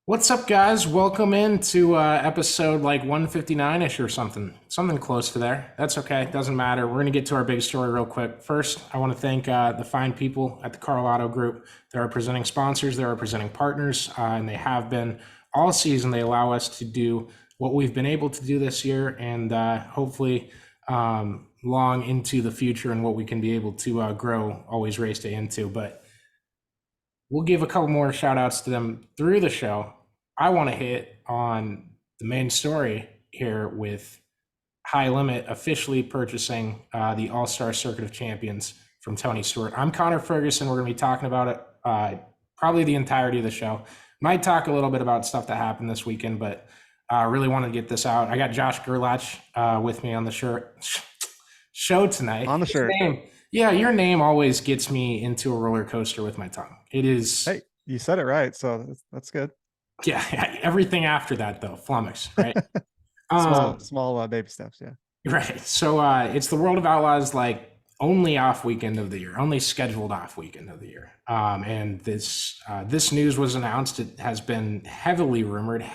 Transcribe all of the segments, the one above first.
What's up, guys? Welcome into episode like 159-ish or something close to there. That's okay. Doesn't matter. We're going to get to our big story real quick. First, I want to thank the fine people at the Karl Auto Group. They're our presenting sponsors. They're our presenting partners, and they have been all season. They allow us to do what we've been able to do this year, and hopefully long into the future, and what we can be able to grow Always Race Day into. But we'll give a couple more shout outs to them through the show. I want to hit on the main story here with High Limit officially purchasing the All Star Circuit of Champions from Tony Stewart. I'm Connor Ferguson. We're going to be talking about it probably the entirety of the show. Might talk a little bit about stuff that happened this weekend, but I really want to get this out. I got Josh Gerlach with me on the show tonight. On the shirt. Yeah, your name always gets me into a roller coaster with my tongue. It is. Hey, you said it right, so that's good. Yeah, everything after that though, flummox, right? small baby steps, yeah. Right. So it's the World of Outlaws, like only off weekend of the year, only scheduled off weekend of the year. And this news was announced. It has been heavily rumored,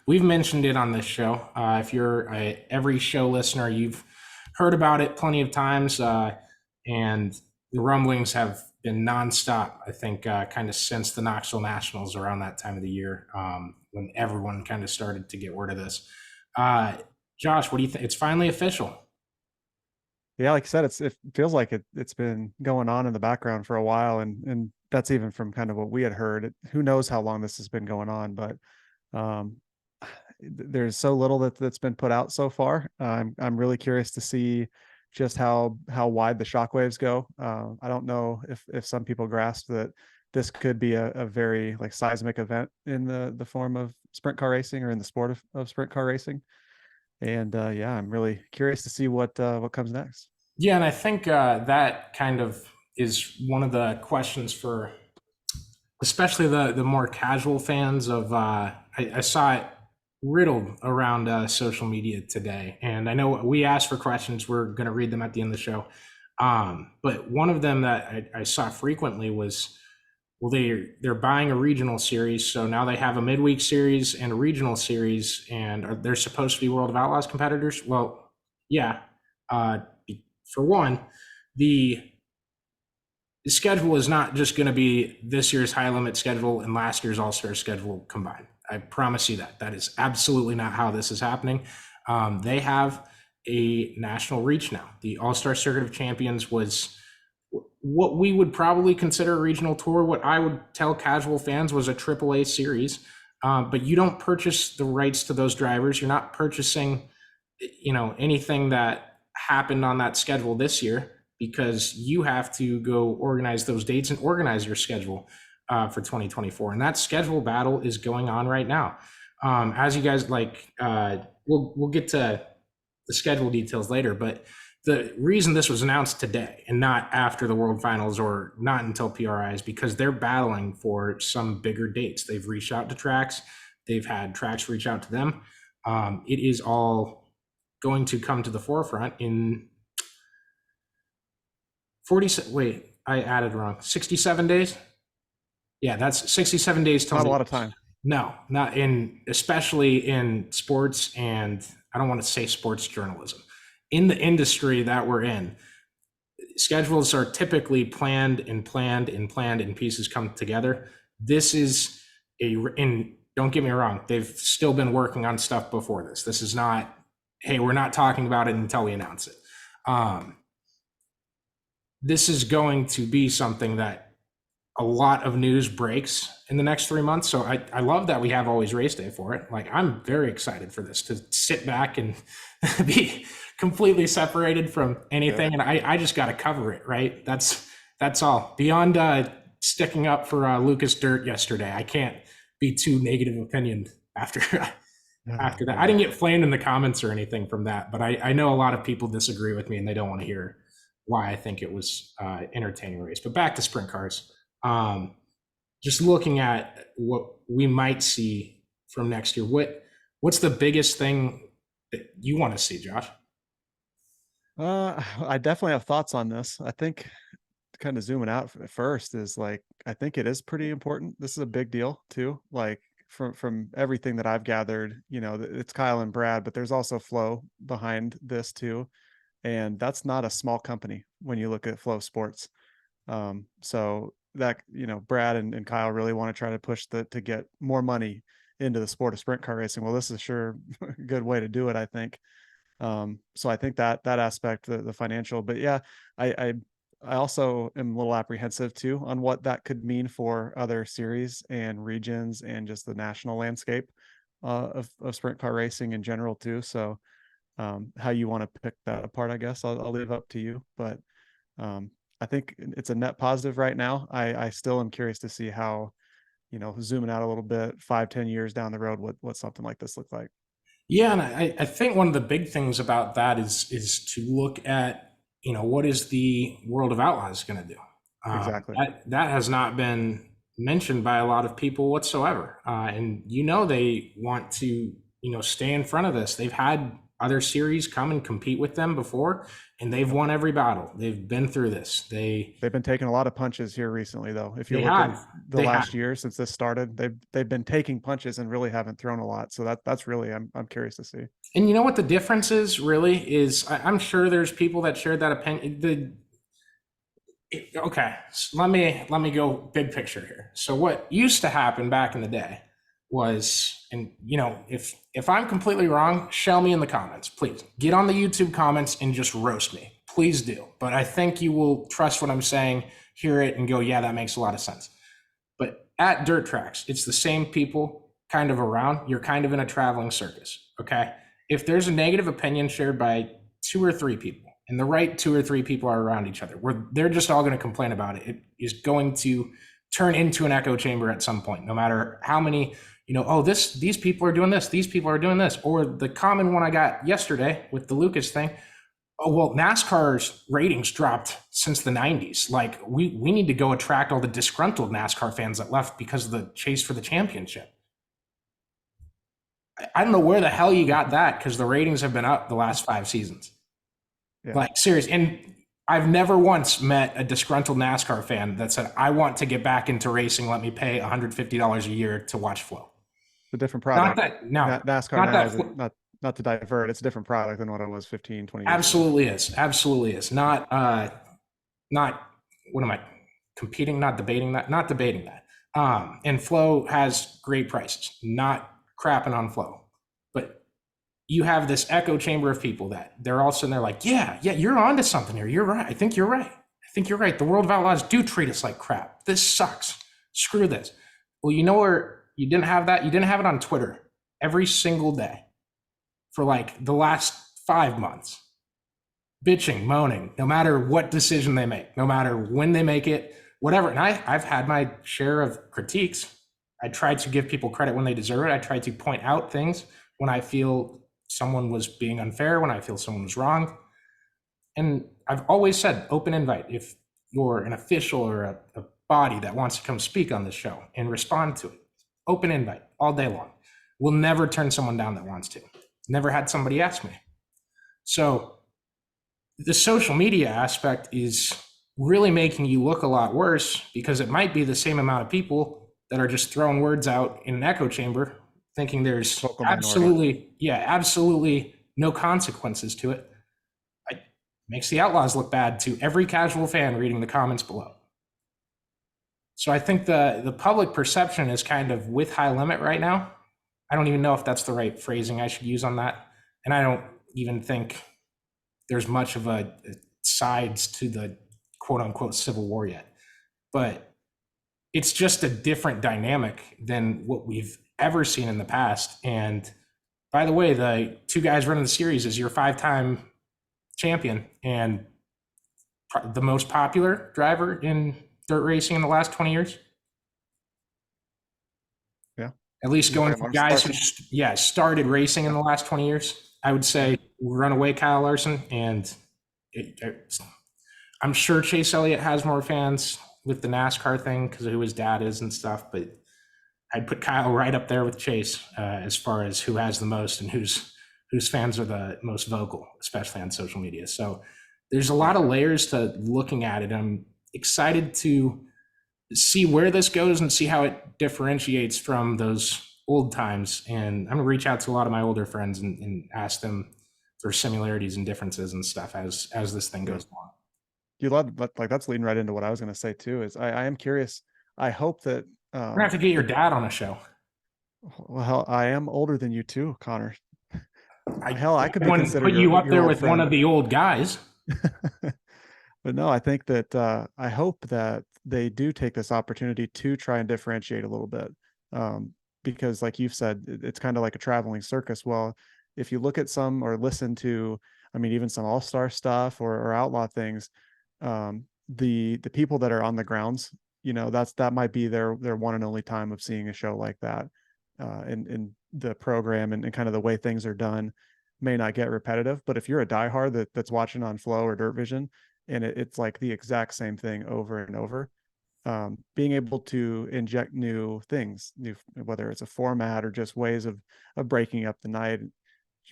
We've mentioned it on this show. If you're every show listener, you've heard about it plenty of times. And the rumblings have been nonstop, I think, kind of since the Knoxville Nationals around that time of the year, when everyone kind of started to get word of this. Josh, what do you think? It's finally official. Yeah, like I said, it feels like it's been going on in the background for a while, and that's even from kind of what we had heard. Who knows how long this has been going on, but um, there's so little that's been put out so far. I'm really curious to see just how wide the shockwaves go. I don't know if some people grasp that this could be a very like seismic event in the form of sprint car racing, or in the sport of sprint car racing. And yeah, I'm really curious to see what comes next. Yeah, and I think that kind of is one of the questions for especially the more casual fans of I saw it riddled around social media today, and I know we asked for questions. We're going to read them at the end of the show. But one of them that I saw frequently was, well, they're buying a regional series, so now they have a midweek series and a regional series, and they're supposed to be World of Outlaws competitors. Well, yeah. Uh, for one, the schedule is not just going to be this year's high limit schedule and last year's all star schedule combined. I promise you that. That is absolutely not how this is happening. They have a national reach now. The All Star Circuit of Champions was what we would probably consider a regional tour. What I would tell casual fans was a AAA series. But you don't purchase the rights to those drivers. You're not purchasing, anything that happened on that schedule this year, because you have to go organize those dates and organize your schedule for 2024. And that schedule battle is going on right now. As you guys we'll get to the schedule details later, but the reason this was announced today and not after the World Finals or not until PRI is because they're battling for some bigger dates. They've reached out to tracks. They've had tracks reach out to them. It is all going to come to the forefront in 40. Wait, I added wrong. 67 days. Yeah, that's 67 days till Not a lot of time. No, not in, especially in sports, and I don't want to say sports journalism. In the industry that we're in, schedules are typically planned and pieces come together. This is and don't get me wrong, they've still been working on stuff before this. This is not, hey, we're not talking about it until we announce it. This is going to be something that a lot of news breaks in the next 3 months. So I love that we have Always Race Day for it. Like, I'm very excited for this, to sit back and be completely separated from anything. Yeah. And I just got to cover it, right? That's all. Beyond sticking up for Lucas Dirt yesterday, I can't be too negative opinioned after after that. I didn't get flamed in the comments or anything from that, but I know a lot of people disagree with me and they don't want to hear why I think it was entertaining race. But back to sprint cars. Just looking at what we might see from next year, what's the biggest thing that you want to see, Josh? I definitely have thoughts on this. I think kind of zooming out first is like, I think it is pretty important. This is a big deal too. Like, from everything that I've gathered, it's Kyle and Brad, but there's also Flo behind this too. And that's not a small company when you look at Flow Sports. So that, Brad and Kyle really want to try to push to get more money into the sport of sprint car racing. Well, this is sure a good way to do it, I think. So I think that aspect, the financial, but yeah, I also am a little apprehensive too on what that could mean for other series and regions and just the national landscape of sprint car racing in general too. So how you want to pick that apart, I guess I'll leave up to you, but I think it's a net positive right now. I still am curious to see how, zooming out a little bit, 5-10 years down the road, what something like this look like. Yeah, and I think one of the big things about that is to look at, what is the world of Outlaws going to do? Exactly. That has not been mentioned by a lot of people whatsoever. And they want to, stay in front of this. They've had other series come and compete with them before, and they've won every battle. They've been through this. They've been taking a lot of punches here recently, though. If you They look have. at the They last have. year since this started, they've been taking punches and really haven't thrown a lot. So that's really I'm curious to see. And you know what the difference is really is I'm sure there's people that shared that opinion. Okay, so let me go big picture here. So what used to happen back in the day was, and if I'm completely wrong, shell me in the comments, please. Get on the YouTube comments and just roast me, please do. But I think you will trust what I'm saying, hear it, and go, yeah, that makes a lot of sense. But at dirt tracks, it's the same people kind of around. You're kind of in a traveling circus, okay? If there's a negative opinion shared by 2 or 3 people, and the right 2 or 3 people are around each other, where they're just all going to complain about it, it is going to turn into an echo chamber at some point, no matter how many, these people are doing this, these people are doing this. Or the common one I got yesterday with the Lucas thing, oh, well, NASCAR's ratings dropped since the 90s. Like, we need to go attract all the disgruntled NASCAR fans that left because of the chase for the championship. I don't know where the hell you got that, because the ratings have been up the last 5 seasons. Yeah. Like, serious. And I've never once met a disgruntled NASCAR fan that said, I want to get back into racing. Let me pay $150 a year to watch Flow. A different product. NASCAR not to divert. It's a different product than what it was 15, 20 years Absolutely ago. Absolutely is. Not, what am I competing? Not debating that. And Flow has great prices, not crapping on Flow. But you have this echo chamber of people that they're all sitting there like, yeah, you're onto something here. You're right. I think you're right. The World of Outlaws do treat us like crap. This sucks. Screw this. Well, you know where you didn't have that? You didn't have it on Twitter every single day for like the last 5 months. Bitching, moaning, no matter what decision they make, no matter when they make it, whatever. And I've had my share of critiques. I try to give people credit when they deserve it. I try to point out things when I feel someone was being unfair, when I feel someone was wrong. And I've always said, open invite. If you're an official or a body that wants to come speak on this show and respond to it, open invite all day long. We'll never turn someone down that wants to. Never had somebody ask me. So the social media aspect is really making you look a lot worse, because it might be the same amount of people that are just throwing words out in an echo chamber thinking there's absolutely no consequences to it. It makes the Outlaws look bad to every casual fan reading the comments below. So I think the public perception is kind of with high limit right now. I don't even know if that's the right phrasing I should use on that. And I don't even think there's much of a sides to the quote unquote civil war yet. But it's just a different dynamic than what we've ever seen in the past. And by the way, the 2 guys running the series is your 5-time champion and the most popular driver in dirt racing in the last 20 years. Yeah. At least going from guys who started racing in the last 20 years. I would say runaway Kyle Larson, and I'm sure Chase Elliott has more fans with the NASCAR thing because of who his dad is and stuff, but I'd put Kyle right up there with Chase as far as who has the most and whose fans are the most vocal, especially on social media. So there's a lot of layers to looking at it. I'm excited to see where this goes and see how it differentiates from those old times, and I'm gonna reach out to a lot of my older friends and ask them for similarities and differences and stuff as this thing goes along. You love, but like that's leading right into what I was going to say too. Is I am curious. I hope that We're gonna have to get your dad on a show. well, hell, I am older than you too, Connor. I Hell, I could be wouldn't considered put you up your there old with one friend. of the old guys. But no, I think that I hope that they do take this opportunity to try and differentiate a little bit, because, like you've said, it's kind of like a traveling circus. Well, if you look at some or listen to, I mean, even some all-star stuff or outlaw things, the people that are on the grounds, that might be their one and only time of seeing a show like that, and the program and kind of the way things are done may not get repetitive. But if you're a diehard that's watching on Flow or Dirt Vision, and it's like the exact same thing over and over, being able to inject new things, whether it's a format or just ways of breaking up the night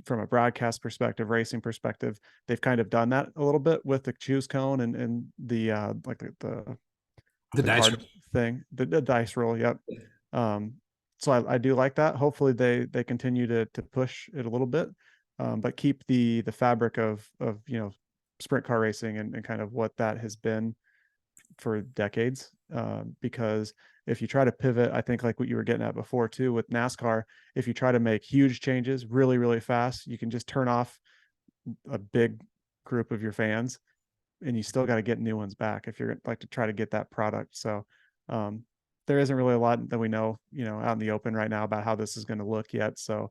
from a broadcast perspective, racing perspective, they've kind of done that a little bit with the choose cone and the like The the dice. card thing, the dice roll. Yep. So I do like that. Hopefully they continue to push it a little bit, but keep the fabric of sprint car racing and kind of what that has been for decades. Because if you try to pivot, I think like what you were getting at before too with NASCAR, if you try to make huge changes really, really fast, you can just turn off a big group of your fans, and you still got to get new ones back if you're like to try to get that product. So there isn't really a lot that we know, out in the open right now about how this is going to look yet. So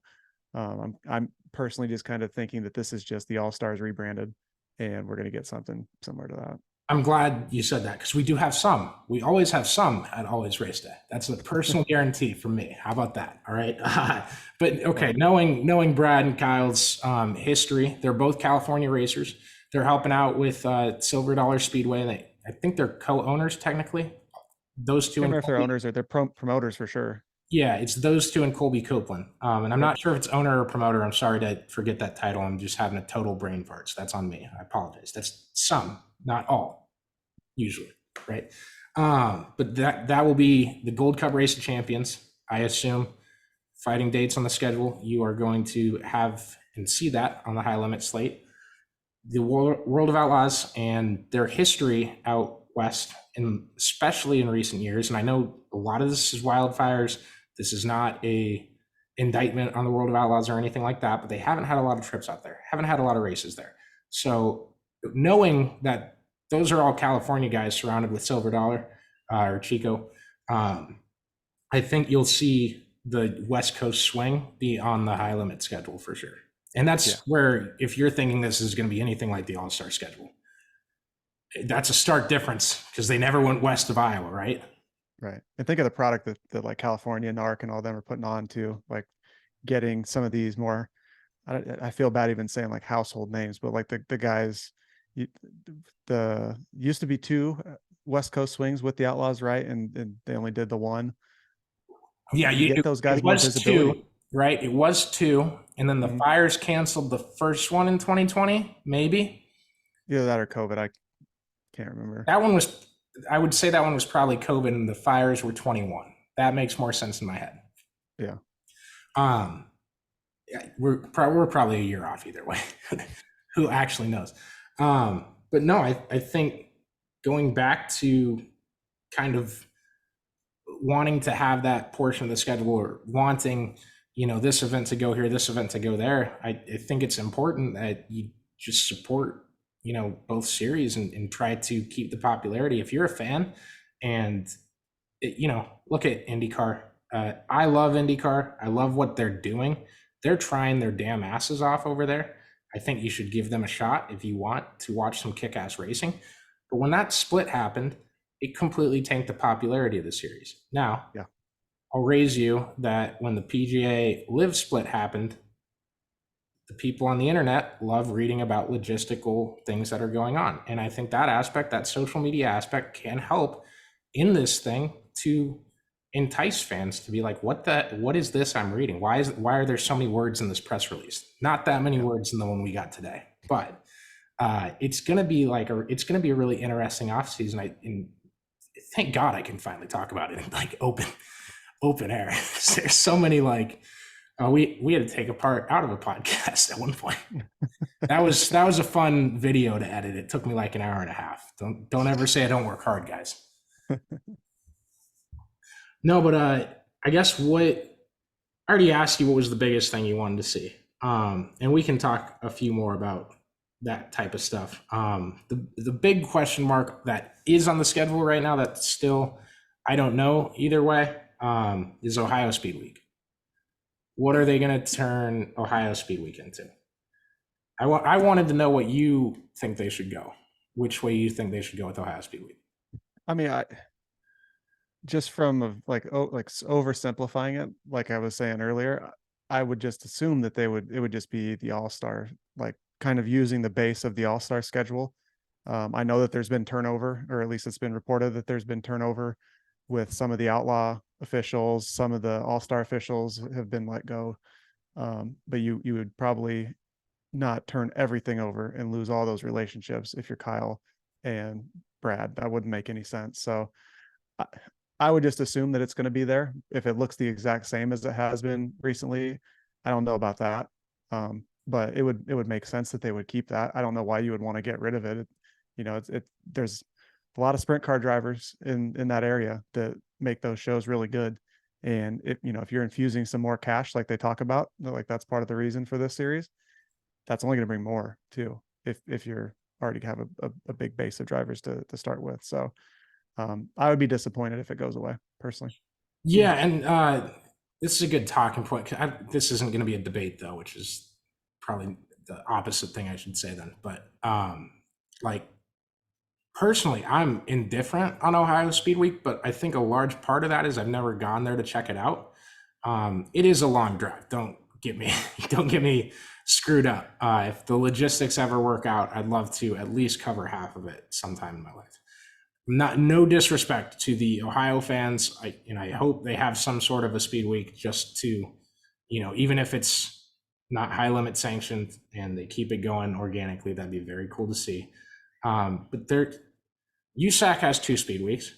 I'm personally just kind of thinking that this is just the All Stars rebranded, and we're going to get something similar to that. I'm glad you said that because we do have some. We always have some at Always Race Day. That's a personal guarantee from me. How about that? All right. But okay, knowing Brad and Kyle's history, they're both California racers. They're helping out with Silver Dollar Speedway, and I think they're co-owners technically. Those two. I don't And know if they're owners or they're promoters for sure. yeah, it's those two and Colby Copeland. And I'm not sure if it's owner or promoter. I'm sorry to forget that title. I'm just having a total brain fart. So that's on me. I apologize. That's some, not all, usually, right? But that will be the Gold Cup Race of Champions, I assume. Fighting dates on the schedule. You are going to have and see that on the high limit slate. The World of Outlaws and their history out west, and especially in recent years, and I know a lot of this is wildfires. This is not a indictment on the World of Outlaws or anything like that, but they haven't had a lot of trips out there, haven't had a lot of races there. So knowing that those are all California guys surrounded with Silver Dollar or Chico, I think you'll see the West Coast swing be on the high limit schedule for sure. And that's where, if you're thinking this is going to be anything like the All-Star schedule, that's a stark difference because they never went west of Iowa, right? Right. And think of the product that like California and ARC and all them are putting on too, like getting some of these more, I feel bad even saying like household names, but like the guys, the used to be two West Coast swings with the Outlaws, right? And they only did the one. Yeah, you get those guys it more was visibility. two, right? It was two, and then the fires canceled the first one in 2020, maybe. Either that or COVID. I can't remember. That one was, I would say that one was probably COVID, and the fires were 21. That makes more sense in my head. Yeah. We're probably a year off either way. Who actually knows? But no, I think going back to kind of wanting to have that portion of the schedule, or wanting, this event to go here, this event to go there, I think it's important that you just support, both series and try to keep the popularity. If you're a fan and, look at IndyCar. I love IndyCar. I love what they're doing. They're trying their damn asses off over there. I think you should give them a shot if you want to watch some kick-ass racing. But when that split happened, it completely tanked the popularity of the series. Now, I'll raise you that when the PGA Live split happened, the people on the internet love reading about logistical things that are going on. And I think that aspect, that social media aspect, can help in this thing to entice fans to be like, what is this I'm reading? Why are there so many words in this press release? Not that many words in the one we got today, but it's going to be a really interesting offseason. And thank God I can finally talk about it in like open air. There's so many like we had to take a part out of a podcast at one point. That was a fun video to edit. It took me like an hour and a half. Don't ever say I don't work hard, guys. No, but I guess I already asked you what was the biggest thing you wanted to see, and we can talk a few more about that type of stuff. The big question mark that is on the schedule right now that still I don't know either way is Ohio Speedweek. What are they going to turn Ohio Speedweek into? I wanted to know what you think they should go. Which way you think they should go with Ohio Speedweek? I mean, I just from like oversimplifying it, like I was saying earlier, I would just assume that it would just be the All-Star, like kind of using the base of the All-Star schedule. I know that there's been turnover, or at least it's been reported that there's been turnover with some of the outlaw officials. Some of the All-Star officials have been let go. But you would probably not turn everything over and lose all those relationships if you're Kyle and Brad. That wouldn't make any sense. So I would just assume that it's going to be there. If it looks the exact same as it has been recently, I don't know about that. But it would make sense that they would keep that. I don't know why you would want to get rid of it. There's a lot of sprint car drivers in that area that make those shows really good. And if you're infusing some more cash, like they talk about, like that's part of the reason for this series, that's only going to bring more too. If you're already have a big base of drivers to start with. So I would be disappointed if it goes away personally. Yeah, and this is a good talking point. This isn't going to be a debate though, which is probably the opposite thing I should say then. But like personally, I'm indifferent on Ohio Speed Week, but I think a large part of that is I've never gone there to check it out. It is a long drive. Don't get me screwed up. If the logistics ever work out, I'd love to at least cover half of it sometime in my life. No disrespect to the Ohio fans. I hope they have some sort of a speed week just to, even if it's not high limit sanctioned and they keep it going organically, that'd be very cool to see. But USAC has 2 speed weeks,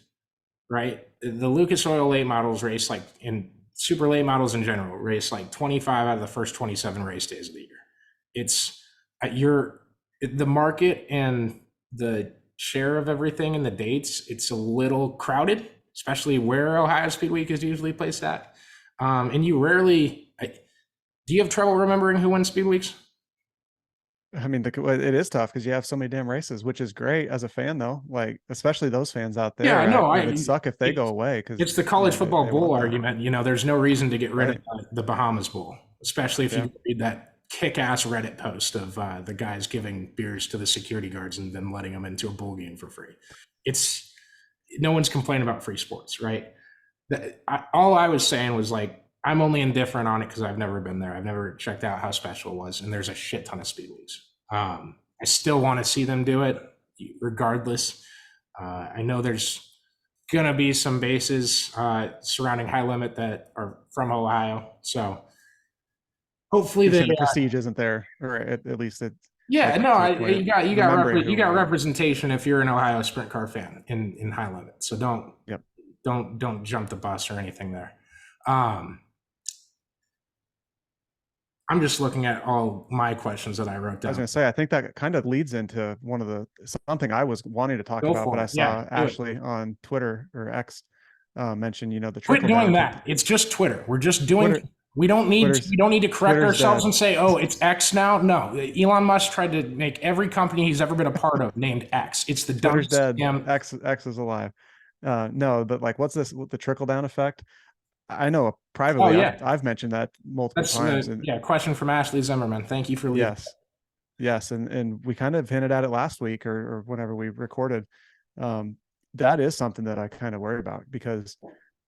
right? The Lucas Oil late models race like in super late models in general race like 25 out of the first 27 race days of the year. It's the market and the share of everything and the dates, it's a little crowded, especially where Ohio Speed Week is usually placed at. And you rarely, do you have trouble remembering who wins Speed Weeks? I mean, it is tough because you have so many damn races, which is great as a fan though. Like, especially those fans out there. Yeah, I know. It would suck if they go away because it's the college football bowl argument. There's no reason to get rid Right. of the Bahamas Bowl, especially if Yeah. you read that kick-ass Reddit post of the guys giving beers to the security guards and then letting them into a bowl game for free. It's no one's complaining about free sports, right? All I was saying was like I'm only indifferent on it because I've never been there. I've never checked out how special it was, and there's a shit ton of speed weeks. I still want to see them do it, regardless. I know there's gonna be some bases surrounding high limit that are from Ohio, so hopefully the prestige isn't there, or at least it. Yeah, like, no, you got representation if you're an Ohio sprint car fan in high limit. So don't jump the bus or anything there. I'm just looking at all my questions that I wrote down. I was going to say, I think that kind of leads into something I was wanting to talk about, but I saw Ashley on Twitter or X mention, the quit doing that. It's just Twitter. We're just doing. Twitter, we don't need to correct ourselves and say, oh, it's X now. No, Elon Musk tried to make every company he's ever been a part of named X. It's the Twitter's dead. X is alive. No, but like, what's this? The trickle down effect? I know privately. I've mentioned that multiple times. Question from Ashley Zimmerman. Thank you for leaving. Yes, and we kind of hinted at it last week or whenever we recorded. That is something that I kind of worry about, because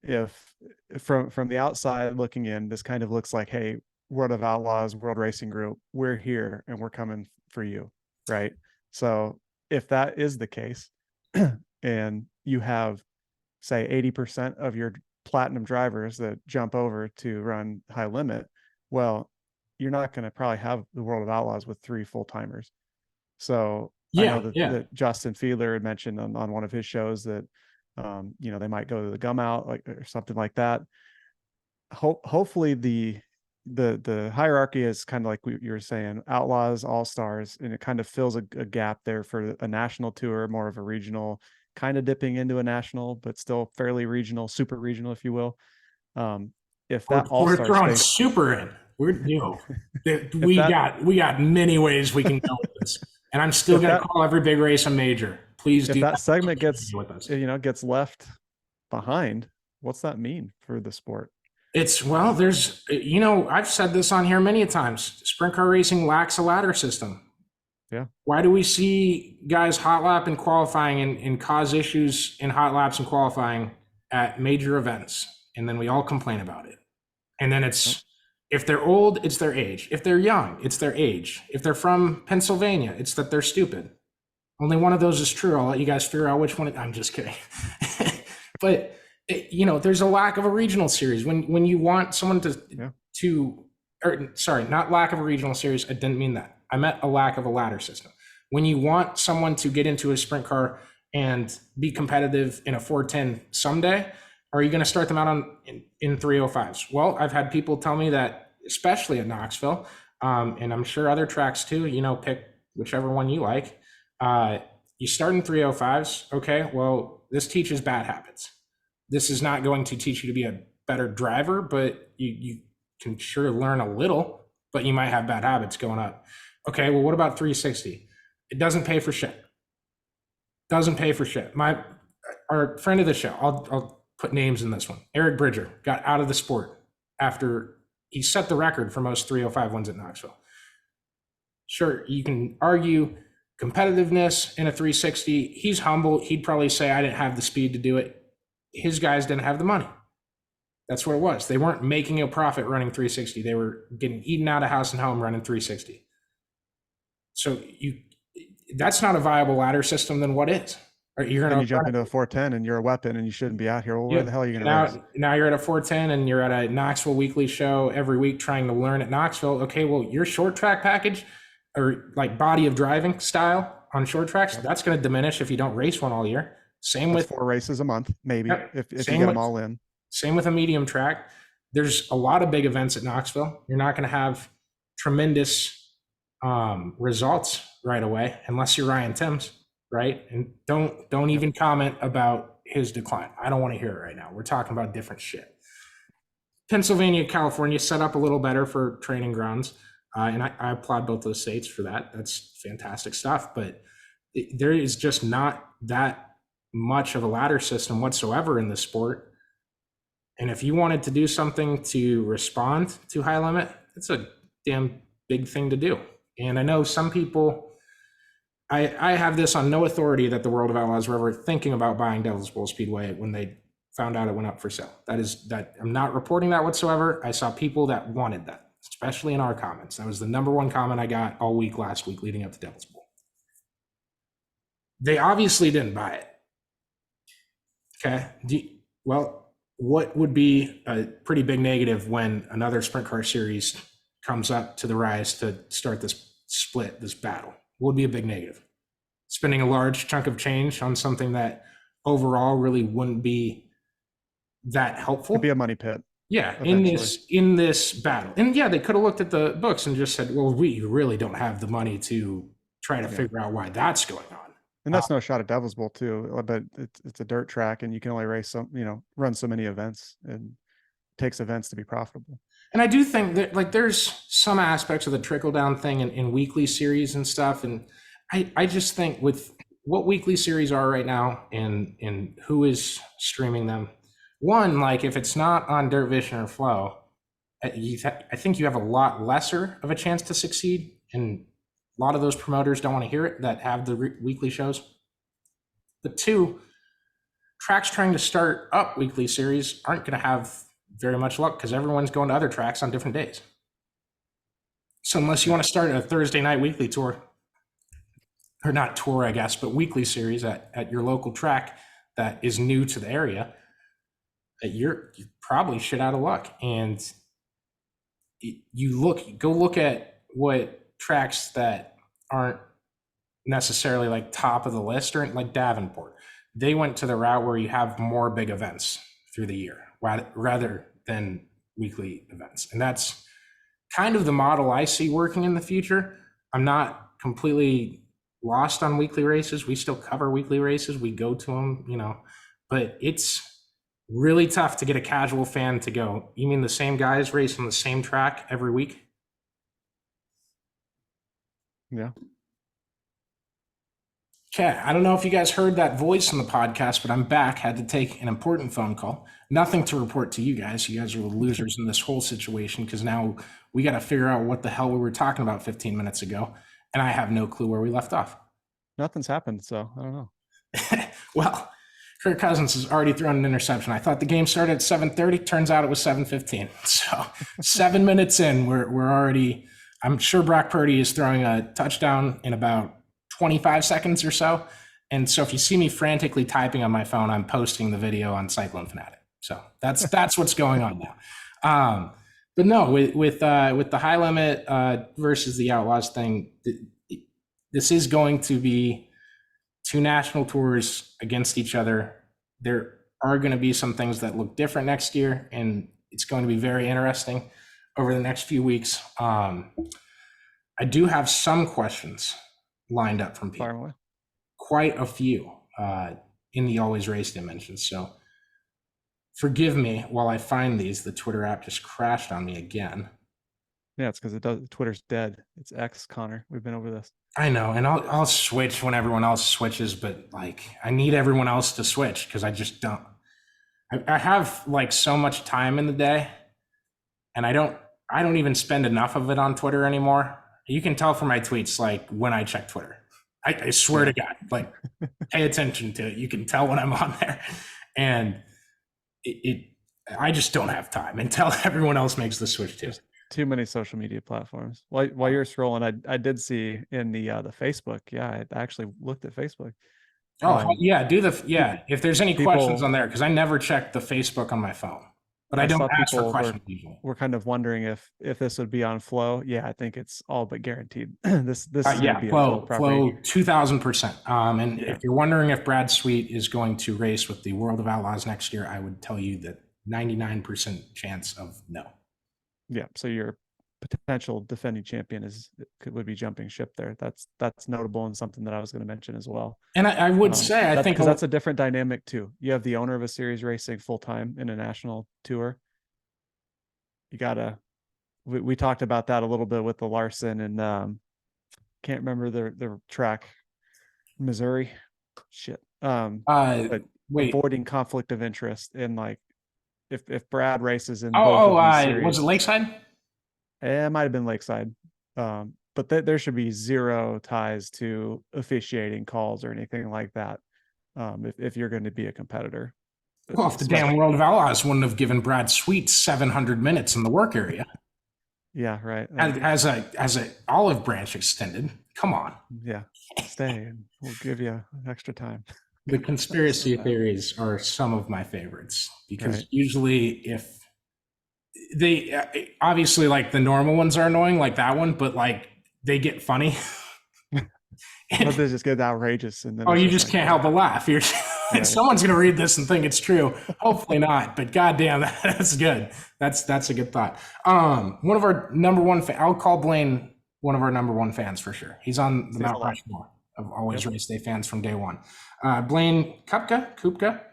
if from the outside looking in, this kind of looks like, hey, World of Outlaws, World Racing Group, we're here and we're coming for you, right? So if that is the case, and you have, say, 80% of your platinum drivers that jump over to run high limit, well, you're not going to probably have the World of Outlaws with 3 full-timers. So I know that Justin Fiedler had mentioned on one of his shows that they might go to the gum out or something like that. hopefully the hierarchy is kind of like you were saying, Outlaws, All Stars, and it kind of fills a gap there for a national tour, more of a regional, kind of dipping into a national, but still fairly regional, super regional, if you will. If that All We're Star throwing space, super in. if that We got many ways we can go with this, and I'm still if going to that call every big race a major. Please if do that that segment gets with us. gets left behind, what's that mean for the sport? It's well, there's I've said this on here many times. Sprint car racing lacks a ladder system. Yeah. Why do we see guys hot lap and qualifying and cause issues in hot laps and qualifying at major events, and then we all complain about it? And then it's, if they're old, it's their age. If they're young, it's their age. If they're from Pennsylvania, it's that they're stupid. Only one of those is true. I'll let you guys figure out which one. I'm just kidding. But there's a lack of a regional series. When you want someone not lack of a regional series. I didn't mean that. I meant a lack of a ladder system. When you want someone to get into a sprint car and be competitive in a 410 someday, are you going to start them out in 305s? Well, I've had people tell me that, especially at Knoxville, and I'm sure other tracks too, pick whichever one you like. You start in 305s. Okay, well, this teaches bad habits. This is not going to teach you to be a better driver, but you can sure learn a little, but you might have bad habits going up. Okay, well, what about 360? It doesn't pay for shit. Doesn't pay for shit. Our friend of the show, I'll put names in this one. Eric Bridger got out of the sport after he set the record for most 305 wins at Knoxville. Sure, you can argue competitiveness in a 360. He's humble. He'd probably say, I didn't have the speed to do it. His guys didn't have the money. That's what it was. They weren't making a profit running 360. They were getting eaten out of house and home running 360. So that's not a viable ladder system. Then what is? You're going to jump into a 410 and you're a weapon and you shouldn't be out here. Well, where the hell are you going to race? Now you're at a 410 and you're at a Knoxville weekly show every week trying to learn at Knoxville. Okay, well, your short track package or like body of driving style on short tracks, that's going to diminish if you don't race one all year. Same with 4 races a month, maybe, if you get them all in. Same with a medium track. There's a lot of big events at Knoxville. You're not going to have tremendous results right away unless you're Ryan Timms, right? And don't even comment about his decline. I don't want to hear it right now. We're talking about different shit. Pennsylvania, California set up a little better for training grounds, and I applaud both those states for that. That's fantastic stuff. But there is just not that much of a ladder system whatsoever in the sport. And if you wanted to do something to respond to high limit, it's a damn big thing to do. And I know some people, I have this on no authority that the World of Outlaws were ever thinking about buying Devil's Bowl Speedway when they found out it went up for sale. That I'm not reporting that whatsoever. I saw people that wanted that, especially in our comments. That was the number one comment I got all week last week leading up to Devil's Bowl. They obviously didn't buy it. Okay. Well, what would be a pretty big negative when another sprint car series comes up to the rise to start this split, this battle? What would be a big negative? Spending a large chunk of change on something that overall really wouldn't be that helpful. It'd be a money pit. Yeah, in this battle. And yeah, they could have looked at the books and just said, well, we really don't have the money to try to figure out why that's going on. And that's no shot at Devil's Bowl too, but it's a dirt track and you can only race run so many events, and it takes events to be profitable. And I do think that there's some aspects of the trickle down thing in weekly series and stuff. And I just think with what weekly series are right now and who is streaming them, one, like if it's not on Dirt Vision or Flow, I think you have a lot lesser of a chance to succeed. And a lot of those promoters don't want to hear it that have the weekly shows. But two, tracks trying to start up weekly series aren't going to have very much luck because everyone's going to other tracks on different days. So unless you want to start a Thursday night weekly tour, or not tour, I guess, but weekly series at your local track that is new to the area, you're probably shit out of luck. And go look at what tracks that aren't necessarily like top of the list, or like Davenport. They went to the route where you have more big events through the year rather than weekly events. And that's kind of the model I see working in the future. I'm not completely lost on weekly races. We still cover weekly races. We go to them, but it's really tough to get a casual fan to go, you mean the same guys race on the same track every week? Yeah. Okay, I don't know if you guys heard that voice on the podcast, but I'm back. Had to take an important phone call. Nothing to report to you guys. You guys are the losers in this whole situation because now we got to figure out what the hell we were talking about 15 minutes ago, and I have no clue where we left off. Nothing's happened, so I don't know. Well, Kirk Cousins has already thrown an interception. I thought the game started at 7:30. Turns out it was 7:15. So 7 minutes in, we're already. I'm sure Brock Purdy is throwing a touchdown in about 25 seconds or so. And so if you see me frantically typing on my phone, I'm posting the video on Cyclone Fanatic. So that's what's going on now. But no, with the high limit versus the Outlaws thing, this is going to be two national tours against each other. There are going to be some things that look different next year, and it's going to be very interesting over the next few weeks. I do have some questions lined up from people, quite a few in the Always Race dimension. So forgive me while I find these. The Twitter app just crashed on me again. Yeah, it's because Twitter's dead. It's X, Connor. We've been over this. I know, and I'll switch when everyone else switches, but like I need everyone else to switch because I just don't. I have like so much time in the day, and I don't even spend enough of it on Twitter anymore. You can tell from my tweets, like when I check Twitter. I swear to God, like pay attention to it. You can tell when I'm on there, and I just don't have time until everyone else makes the switch too. Too many social media platforms. While you're scrolling, I did see in the Facebook. Yeah, I actually looked at Facebook. Oh yeah, if there's any questions on there, because I never check the Facebook on my phone. But I don't ask for questions usually. We're kind of wondering if this would be on Flow. Yeah, I think it's all but guaranteed. this is yeah, Flow 2000%. And if you're wondering if Brad Sweet is going to race with the World of Outlaws next year, I would tell you that 99% chance of no. Yeah, so your potential defending champion would be jumping ship there. That's notable and something that I was going to mention as well. And I would say, I think that's a different dynamic too. You have the owner of a series racing full time in a national tour. You gotta. We talked about that a little bit with the Larson and can't remember the track, Missouri. Shit. But avoiding conflict of interest in like if Brad races in both of these series, was it Lakeside? It might have been Lakeside, but there should be zero ties to officiating calls or anything like that. If you're going to be a competitor, well, if the damn World of Outlaws wouldn't have given Brad Sweet 700 minutes in the work area, yeah, right, as a olive branch extended, come on, yeah, stay and we'll give you extra time. The conspiracy theories are some of my favorites because usually if they obviously like the normal ones are annoying like that one, but like they get funny. They just get outrageous and then you just can't help but laugh. Someone's gonna read this and think it's true. Hopefully not, but goddamn, that's good. That's a good thought. One of our number one I'll call Blaine one of our number one fans for sure. He's on the Mount Rushmore of Always Race Day fans from day one. Blaine Kupka.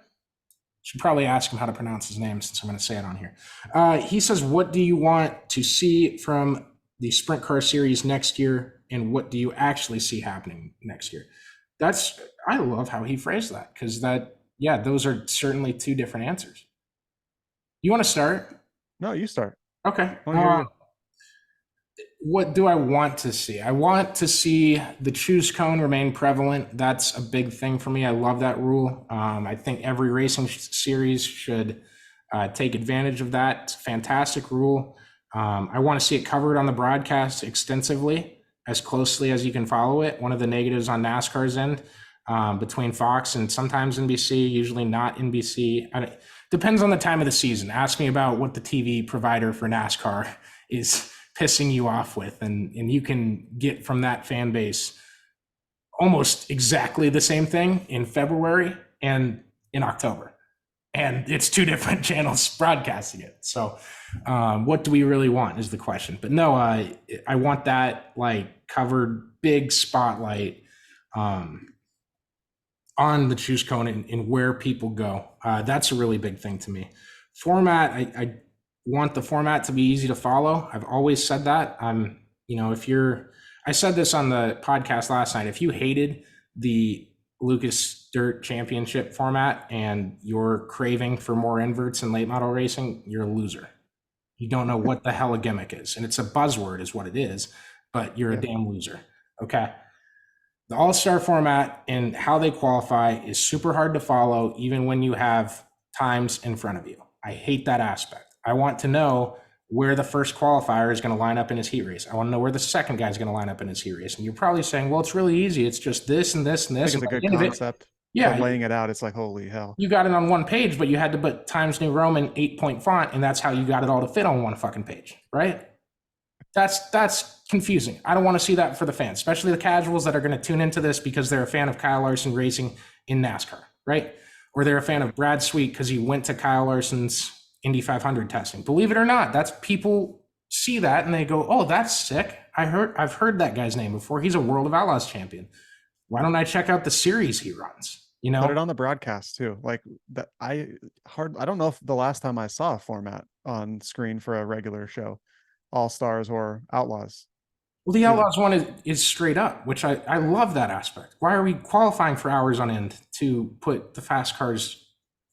Should probably ask him how to pronounce his name since I'm going to say it on here. He says, what do you want to see from the Sprint Car Series next year, and what do you actually see happening next year? I love how he phrased that, because those are certainly two different answers. You want to start? No, you start. Okay. What do I want to see? I want to see the choose cone remain prevalent. That's a big thing for me. I love that rule. I think every racing series should take advantage of that. It's a fantastic rule. I want to see it covered on the broadcast extensively, as closely as you can follow it. One of the negatives on NASCAR's end, between Fox and sometimes NBC, usually not NBC. Depends on the time of the season. Ask me about what the TV provider for NASCAR is pissing you off with, and you can get from that fan base almost exactly the same thing in February and in October. and it's two different channels broadcasting it. So what do we really want is the question. But no, I want that like covered big spotlight on the choose cone and where people go. That's a really big thing to me. Format, I want the format to be easy to follow. I've always said that. If I said this on the podcast last night, if you hated the Lucas Dirt Championship format and you're craving for more inverts and late model racing, you're a loser. You don't know what the hell a gimmick is. And it's a buzzword is what it is, but you're a damn loser. Okay. The all-star format and how they qualify is super hard to follow, even when you have times in front of you. I hate that aspect. I want to know where the first qualifier is going to line up in his heat race. I want to know where the second guy is going to line up in his heat race. And you're probably saying, well, it's really easy. It's just this and this and this. I think it's a good concept. Yeah. But laying it out, it's like, holy hell. You got it on one page, but you had to put Times New Roman 8-point font, and that's how you got it all to fit on one fucking page, right? That's confusing. I don't want to see that for the fans, especially the casuals that are going to tune into this because they're a fan of Kyle Larson racing in NASCAR, right? Or they're a fan of Brad Sweet because he went to Kyle Larson's Indy 500 testing. Believe it or not, that's people see that and they go, "Oh, that's sick. I've heard that guy's name before. He's a World of Outlaws champion. Why don't I check out the series he runs?" You know, put it on the broadcast too. Like that, I don't know if the last time I saw a format on screen for a regular show, All Stars or Outlaws. Well, the Outlaws one is straight up, which I love that aspect. Why are we qualifying for hours on end to put the fast cars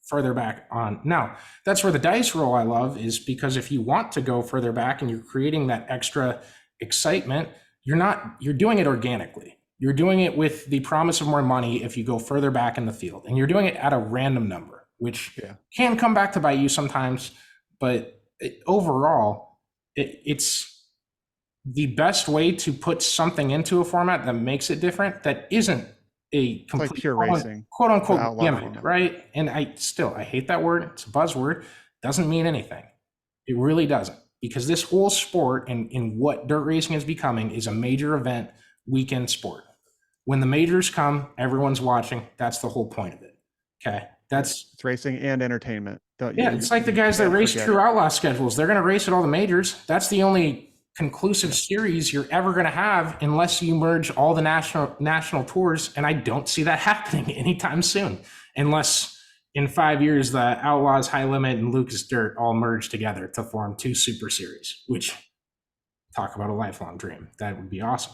further back on? Now, that's where the dice roll I love is because if you want to go further back and you're creating that extra excitement, you're doing it organically. You're doing it with the promise of more money if you go further back in the field. And you're doing it at a random number, which can come back to bite you sometimes. But overall, it's the best way to put something into a format that makes it different, that isn't a complete like pure racing, quote unquote gimmick, right? And I hate that word. It's a buzzword. Doesn't mean anything. It really doesn't. Because this whole sport and what dirt racing is becoming is a major event weekend sport. When the majors come, everyone's watching. That's the whole point of it. Okay. It's racing and entertainment. It's like the guys that race true outlaw schedules. They're going to race at all the majors. That's the only conclusive series you're ever going to have unless you merge all the national tours. And I don't see that happening anytime soon, unless in 5 years, the Outlaws, High Limit, and Lucas Dirt all merge together to form two super series, which, talk about a lifelong dream. That would be awesome.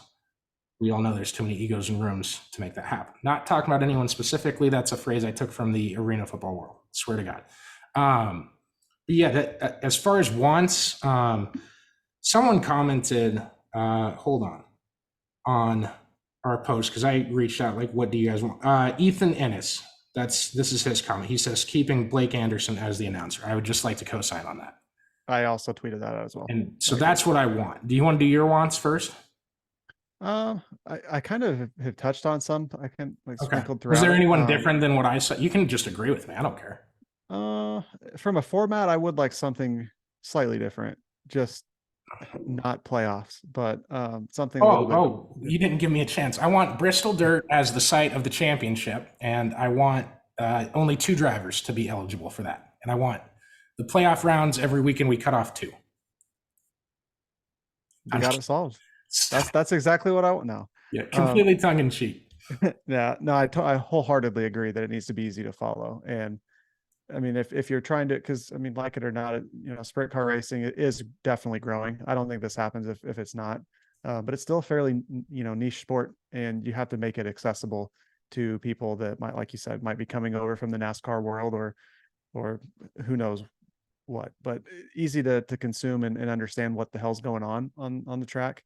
We all know there's too many egos in rooms to make that happen. Not talking about anyone specifically. That's a phrase I took from the arena football world. I swear to God. As far as wants, someone commented, on our post, because I reached out, like, what do you guys want? Ethan Ennis, this is his comment. He says, keeping Blake Anderson as the announcer. I would just like to co-sign on that. I also tweeted that out as well. And so that's what I want. Do you want to do your wants first? I kind of have touched on some. I can sprinkled throughout. Was there anyone different than what I saw? You can just agree with me. I don't care. From a format, I would like something slightly different. Just not playoffs, but something. You didn't give me a chance. I want Bristol Dirt as the site of the championship, and I want only 2 drivers to be eligible for that. And I want the playoff rounds every weekend. We cut off 2. You got it solved. That's exactly what I want now. Yeah, completely tongue in cheek. Yeah, no, I wholeheartedly agree that it needs to be easy to follow. And I mean, if you're trying to, because I mean, like it or not, sprint car racing is definitely growing. I don't think this happens if it's not, but it's still a fairly niche sport, and you have to make it accessible to people that might, like you said, might be coming over from the NASCAR world or who knows what, but easy to consume and understand what the hell's going on the track.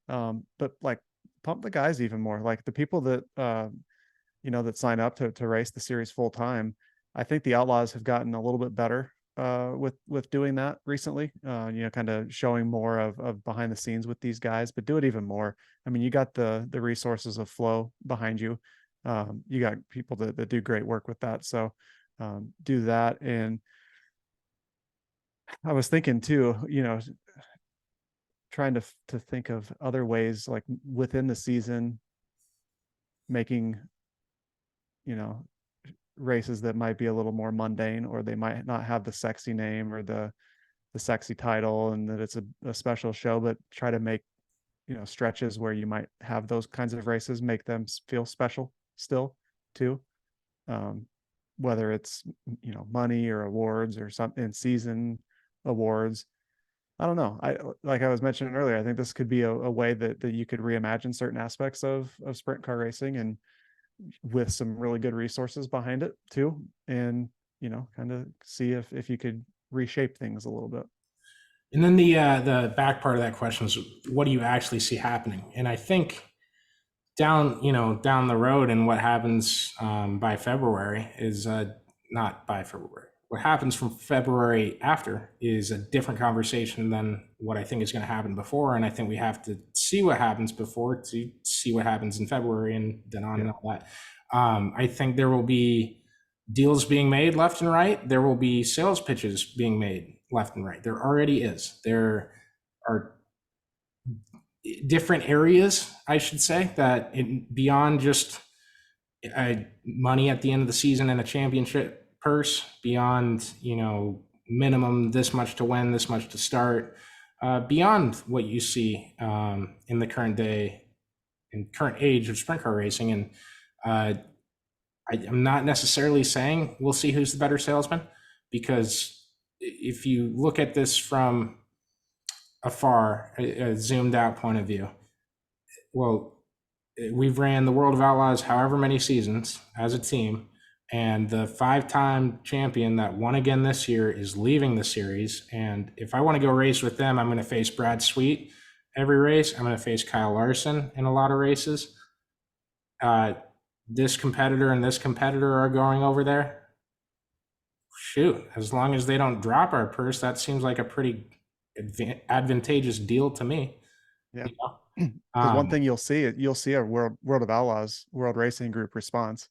But like pump the guys even more, like the people that that sign up to race the series full time. I think the Outlaws have gotten a little bit better with doing that recently, kind of showing more of behind the scenes with these guys, but do it even more. I mean, you got the resources of Flow behind you. You got people that do great work with that. So do that. And I was thinking too, trying to think of other ways, like within the season, making races that might be a little more mundane, or they might not have the sexy name or the sexy title, and that it's a special show, but try to make, stretches where you might have those kinds of races, make them feel special still too. Um, whether it's, money or awards or something, in season awards. I don't know. Like I was mentioning earlier, I think this could be a way that you could reimagine certain aspects of sprint car racing, and with some really good resources behind it too. And, kind of see if you could reshape things a little bit. And then the back part of that question is, what do you actually see happening? And I think down the road, and what happens by February is not by February. What happens from February after is a different conversation than what I think is going to happen before. And I think we have to see what happens before to see what happens in February and then on and all that. I think there will be deals being made left and right. There will be sales pitches being made left and right. There already is. There are different areas, I should say, that beyond just money at the end of the season and a championship purse, beyond, minimum this much to win, this much to start, beyond what you see in the current day and current age of sprint car racing. And I'm not necessarily saying we'll see who's the better salesman, because if you look at this from afar, a zoomed out point of view, well, we've ran the World of Outlaws however many seasons as a team, and the 5-time champion that won again this year is leaving the series. And if I want to go race with them, I'm going to face Brad Sweet every race. I'm going to face Kyle Larson in a lot of races. This competitor and this competitor are going over there. Shoot, as long as they don't drop our purse, that seems like a pretty advantageous deal to me. Yeah. Because one thing you'll see a World of Outlaws, World Racing Group response.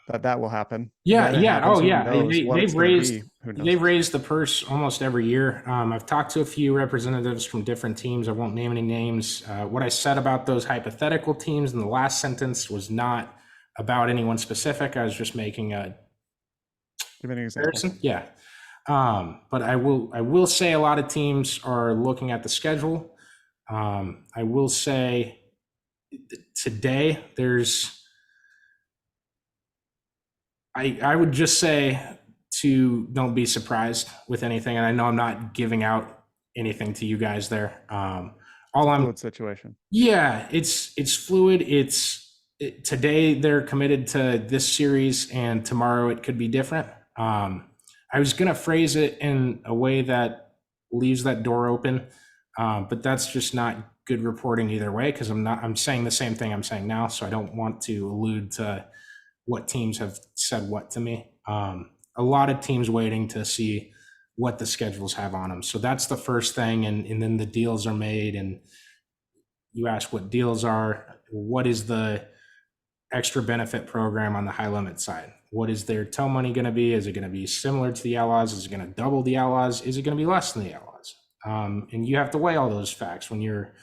That will happen. Yeah. Happens, they've raised the purse almost every year. I've talked to a few representatives from different teams. I won't name any names. What I said about those hypothetical teams in the last sentence was not about anyone specific. I was just making a comparison. Yeah. But I will say a lot of teams are looking at the schedule. I will say today I would just say to don't be surprised with anything. And I know I'm not giving out anything to you guys there. Fluid situation. Yeah, it's fluid. Today they're committed to this series, and tomorrow it could be different. I was going to phrase it in a way that leaves that door open, but that's just not good reporting either way, because I'm saying the same thing I'm saying now, so I don't want to allude to what teams have said what to me. A lot of teams waiting to see what the schedules have on them. So that's the first thing, and then the deals are made, and you ask what deals are. What is the extra benefit program on the high limit side? What is their tow money going to be? Is it going to be similar to the Outlaws? Is it going to double the Outlaws? Is it going to be less than the Outlaws? And you have to weigh all those facts when you're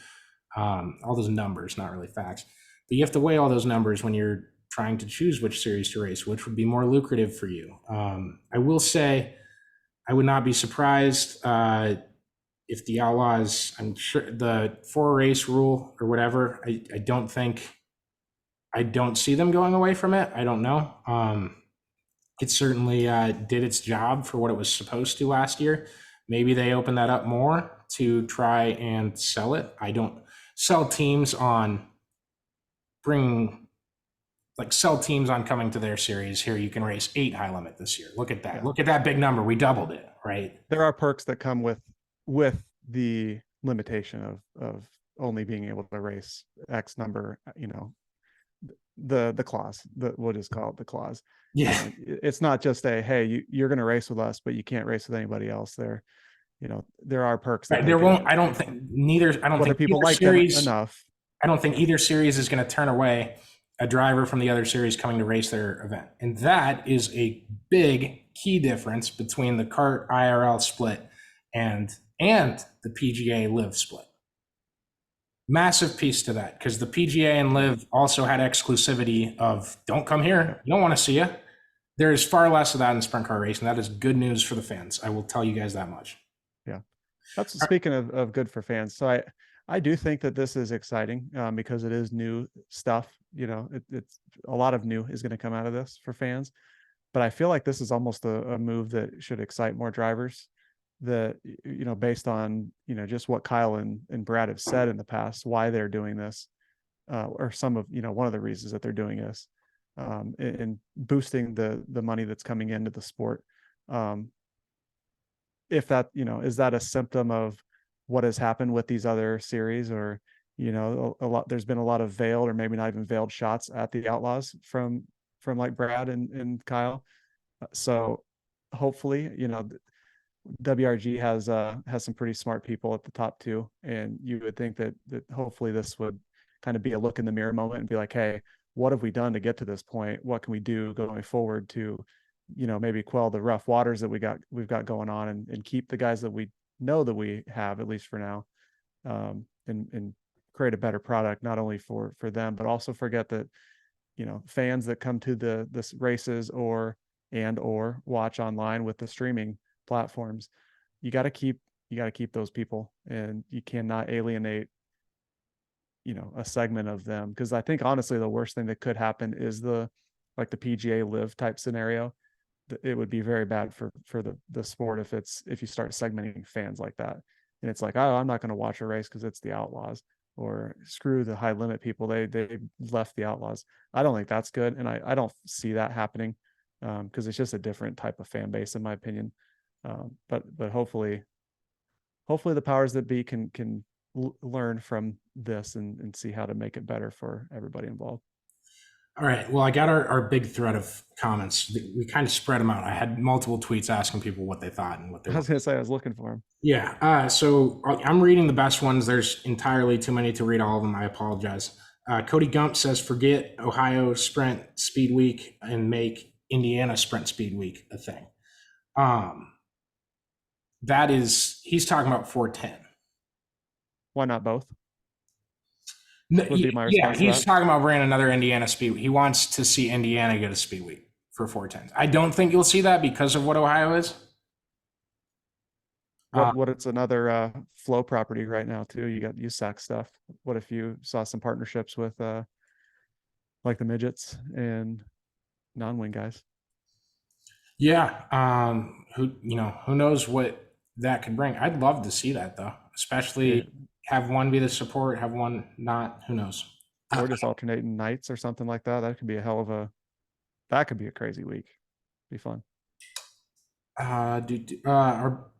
all those numbers, not really facts, but you have to weigh all those numbers when you're trying to choose which series to race, which would be more lucrative for you. I will say I would not be surprised if the Outlaws, I'm sure the 4-race rule or whatever, I don't see them going away from it. I don't know. It certainly did its job for what it was supposed to last year. Maybe they open that up more to try and sell it. I don't sell teams on coming to their series. Here, you can race 8 high limit this year. Look at that. Yeah. Look at that big number. We doubled it, right? There are perks that come with the limitation of only being able to race X number, the clause, we'll just call it the clause. Yeah. It's not just hey, you're going to race with us, but you can't race with anybody else there. There are perks. Right. There won't, I don't think people like series, them enough. I don't think either series is going to turn away a driver from the other series coming to race their event. And that is a big key difference between the kart IRL split and the PGA Live split. Massive piece to that, because the PGA and Live also had exclusivity of don't come here, you don't want to see you. There is far less of that in sprint car racing. That is good news for the fans. I will tell you guys that much. Yeah. That's speaking of good for fans. So I do think that this is exciting because it is new stuff. It's a lot of new is going to come out of this for fans. But I feel like this is almost a move that should excite more drivers. That based on just what Kyle and Brad have said in the past, why they're doing this, or some of one of the reasons that they're doing this, and boosting the money that's coming into the sport. If that is that a symptom of what has happened with these other series, or a lot, there's been a lot of veiled or maybe not even veiled shots at the Outlaws from like Brad and Kyle. So hopefully WRG has some pretty smart people at the top too, and you would think that hopefully this would kind of be a look in the mirror moment and be like, hey, what have we done to get to this point? What can we do going forward to maybe quell the rough waters that we've got going on, and keep the guys that we know that we have, at least for now, and create a better product, not only for them, but also forget that fans that come to the races or watch online with the streaming platforms, you got to keep those people, and you cannot alienate a segment of them, because I think honestly the worst thing that could happen is the PGA Live type scenario. It would be very bad for the sport if you start segmenting fans like that, and it's like, oh, I'm not going to watch a race because it's the Outlaws, or screw the high limit people, they left the Outlaws. I don't think that's good, and I don't see that happening, because it's just a different type of fan base in my opinion. But hopefully the powers that be can learn from this and see how to make it better for everybody involved. All right. Well, I got our big thread of comments. We kind of spread them out. I had multiple tweets asking people what they thought and what they I was going to say, I was looking for them. Yeah. So I'm reading the best ones. There's entirely too many to read all of them. I apologize. Cody Gump says, forget Ohio Sprint Speed Week and make Indiana Sprint Speed Week a thing. He's talking about 410. Why not both? Would be my response. Yeah, he's talking about bringing another Indiana Speed Week. He wants to see Indiana get a Speed Week for 410s. I don't think you'll see that because of what Ohio is. What it's another flow property right now too. You got USAC stuff. What if you saw some partnerships with like the midgets and non-wing guys? Yeah. Who knows what that could bring. I'd love to see that though, especially have one be the support, have one not. Who knows? Or just alternating nights or something like that. That could be that could be a crazy week. Be fun.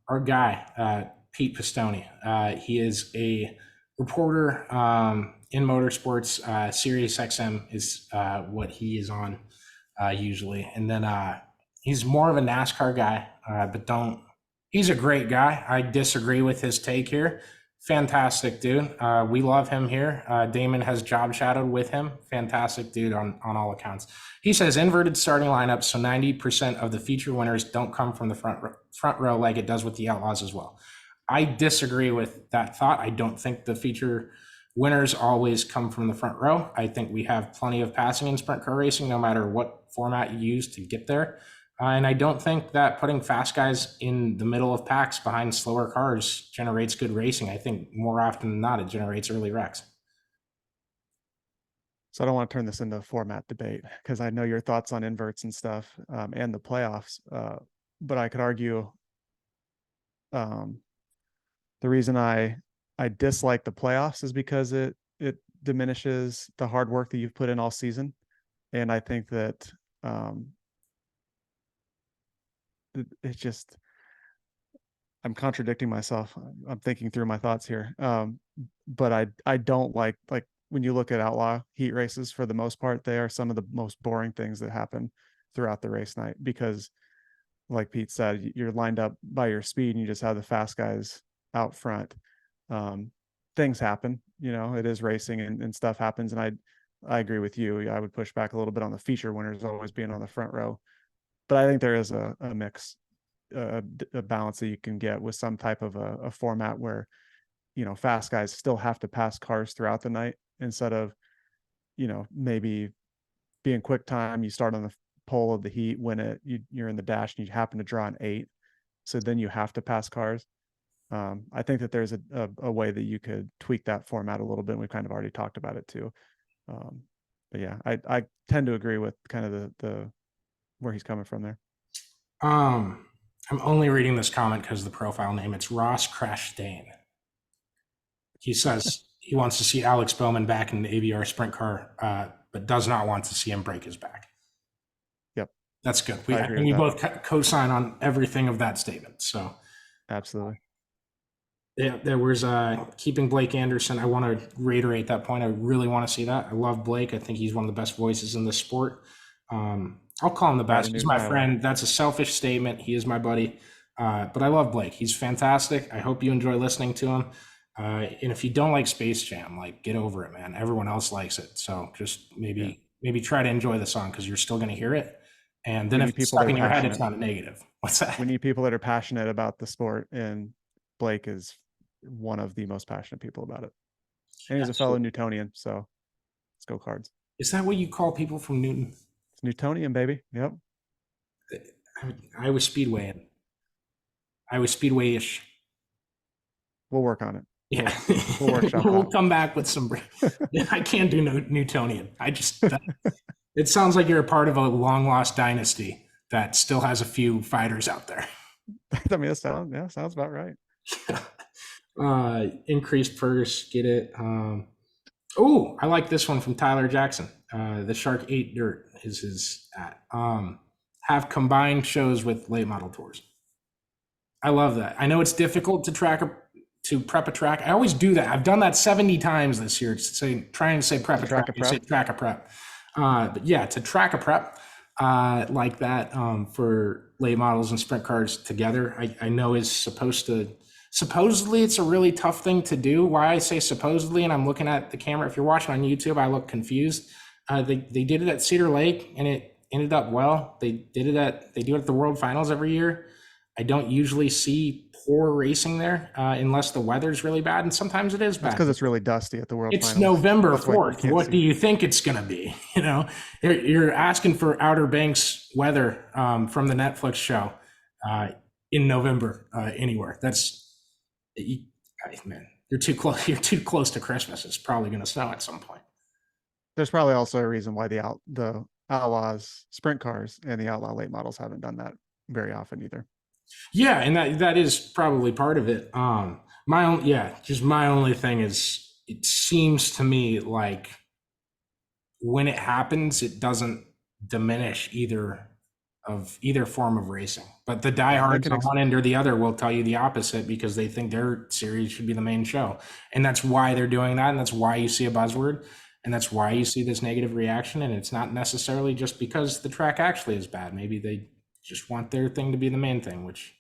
Our guy, Pete Pistone, he is a reporter in motorsports. Sirius XM is what he is on usually. And then he's more of a NASCAR guy, but he's a great guy. I disagree with his take here. Fantastic dude. We love him here. Damon has job shadowed with him. Fantastic dude on all accounts. He says inverted starting lineup, so 90% of the feature winners don't come from the front row like it does with the Outlaws as well. I disagree with that thought. I don't think the feature winners always come from the front row. I think we have plenty of passing in sprint car racing, no matter what format you use to get there. And I don't think that putting fast guys in the middle of packs behind slower cars generates good racing. I think more often than not, it generates early wrecks. So I don't want to turn this into a format debate, because I know your thoughts on inverts and stuff, and the playoffs. But I could argue the reason I dislike the playoffs is because it diminishes the hard work that you've put in all season. And I think that it's just, I'm contradicting myself. I'm thinking through my thoughts here. But I don't like when you look at outlaw heat races, for the most part, they are some of the most boring things that happen throughout the race night, because like Pete said, you're lined up by your speed and you just have the fast guys out front. Things happen, it is racing, and stuff happens. And I agree with you. I would push back a little bit on the feature winners always being on the front row. But I think there is a mix, a balance that you can get with some type of a format where, fast guys still have to pass cars throughout the night, instead of, maybe being quick time. You start on pull of the heat when you're in the dash and you happen to draw an 8. So then you have to pass cars. I think that there's a way that you could tweak that format a little bit. We've kind of already talked about it too. But yeah, I tend to agree with kind of the where he's coming from there. I'm only reading this comment because of the profile name. It's Ross Crashtain. He says he wants to see Alex Bowman back in the ABR sprint car, but does not want to see him break his back. Yep. That's good. We both co-sign on everything of that statement. So absolutely. Yeah, there was keeping Blake Anderson. I want to reiterate that point. I really want to see that. I love Blake. I think he's one of the best voices in this sport. I'll call him the best. He's my friend. That's a selfish statement. He is my buddy. But I love Blake. He's fantastic. I hope you enjoy listening to him. And if you don't like Space Jam, like, get over it, man. Everyone else likes it. So just maybe try to enjoy the song, because you're still going to hear it. And then if it's stuck in your head, it's not a negative. What's that? We need people that are passionate about the sport, and Blake is one of the most passionate people about it. And he's a fellow Newtonian, so let's go Cards. Is that what you call people from Newton? It's Newtonian, baby. Yep. I was Speedway. I was Speedway-ish. We'll work on it. Yeah. We'll come back with some. I can't do Newtonian. It sounds like you're a part of a long lost dynasty that still has a few fighters out there. I mean, sounds about right. Increased purse, get it. I like this one from Tyler Jackson. The Shark 8 Dirt is his at. Have combined shows with late model tours. I love that. I know it's difficult to prep a track. I always do that. I've done that 70 times this year. Trying to say prep a track. You say track a prep. But yeah, to track a prep like that for late models and sprint cars together, I know is supposedly it's a really tough thing to do. Why I say supposedly, and I'm looking at the camera. If you're watching on YouTube, I look confused. They did it at Cedar Lake and it ended up well. They do it at the World Finals every year. I don't usually see poor racing there unless the weather's really bad, and sometimes it is bad. It's because it's really dusty at the World Finals. It's November 4th. What do you think it's going to be? You know, you're asking for Outer Banks weather from the Netflix show in November anywhere. Man, you're too close. You're too close to Christmas. It's probably going to snow at some point. There's probably also a reason why the Outlaws sprint cars and the Outlaw late models haven't done that very often either. Yeah, and that is probably part of it. My only thing is, it seems to me like when it happens, it doesn't diminish either form of racing. But the diehards on one end or the other will tell you the opposite, because they think their series should be the main show. And that's why they're doing that, and that's why you see a buzzword, and that's why you see this negative reaction. And it's not necessarily just because the track actually is bad. Maybe they just want their thing to be the main thing, which,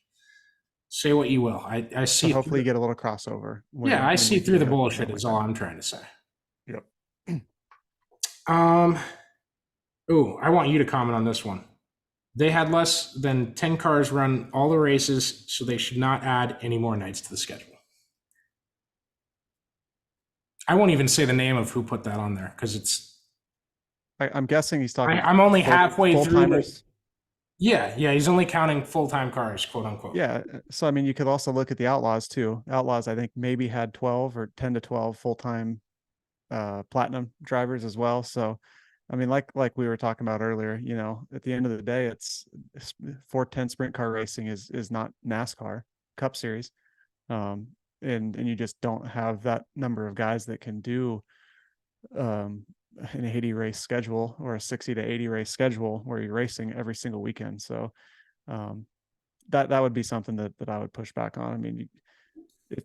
say what you will. I see. So hopefully you get a little crossover. I see through the bullshit is all I'm trying to say. Yep. I want you to comment on this one. They had less than 10 cars run all the races, so they should not add any more nights to the schedule. I won't even say the name of who put that on there, because it's. I'm guessing he's talking. I'm only halfway through. Yeah, he's only counting full-time cars, quote unquote. Yeah, so I mean, you could also look at the Outlaws too. Outlaws, I think, maybe had 12 or 10 to 12 full-time platinum drivers as well. So, I mean, like we were talking about earlier, you know, at the end of the day, it's 410 sprint car racing is not NASCAR Cup Series, and you just don't have that number of guys that can do an 80 race schedule or a 60 to 80 race schedule where you're racing every single weekend. So that would be something that I would push back on. I mean,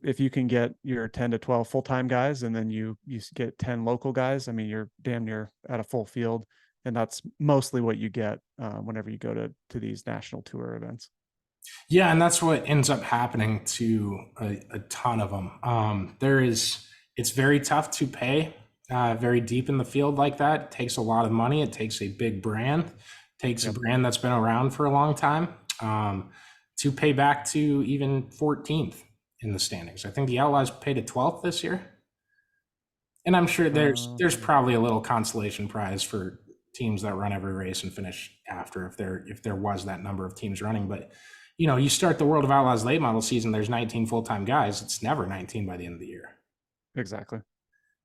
if you can get your 10 to 12 full-time guys, and then you get 10 local guys, I mean, you're damn near at a full field. And that's mostly what you get whenever you go to these national tour events. Yeah. And that's what ends up happening to a ton of them. It's very tough to pay very deep in the field like that. It takes a lot of money. It takes a big brand. It takes a brand that's been around for a long time to pay back to even 14th in the standings. I think the Outlaws paid a 12th this year. And I'm sure there's probably a little consolation prize for teams that run every race and finish after, if there was that number of teams running. But you start the World of Outlaws late model season, there's 19 full-time guys. It's never 19 by the end of the year. Exactly.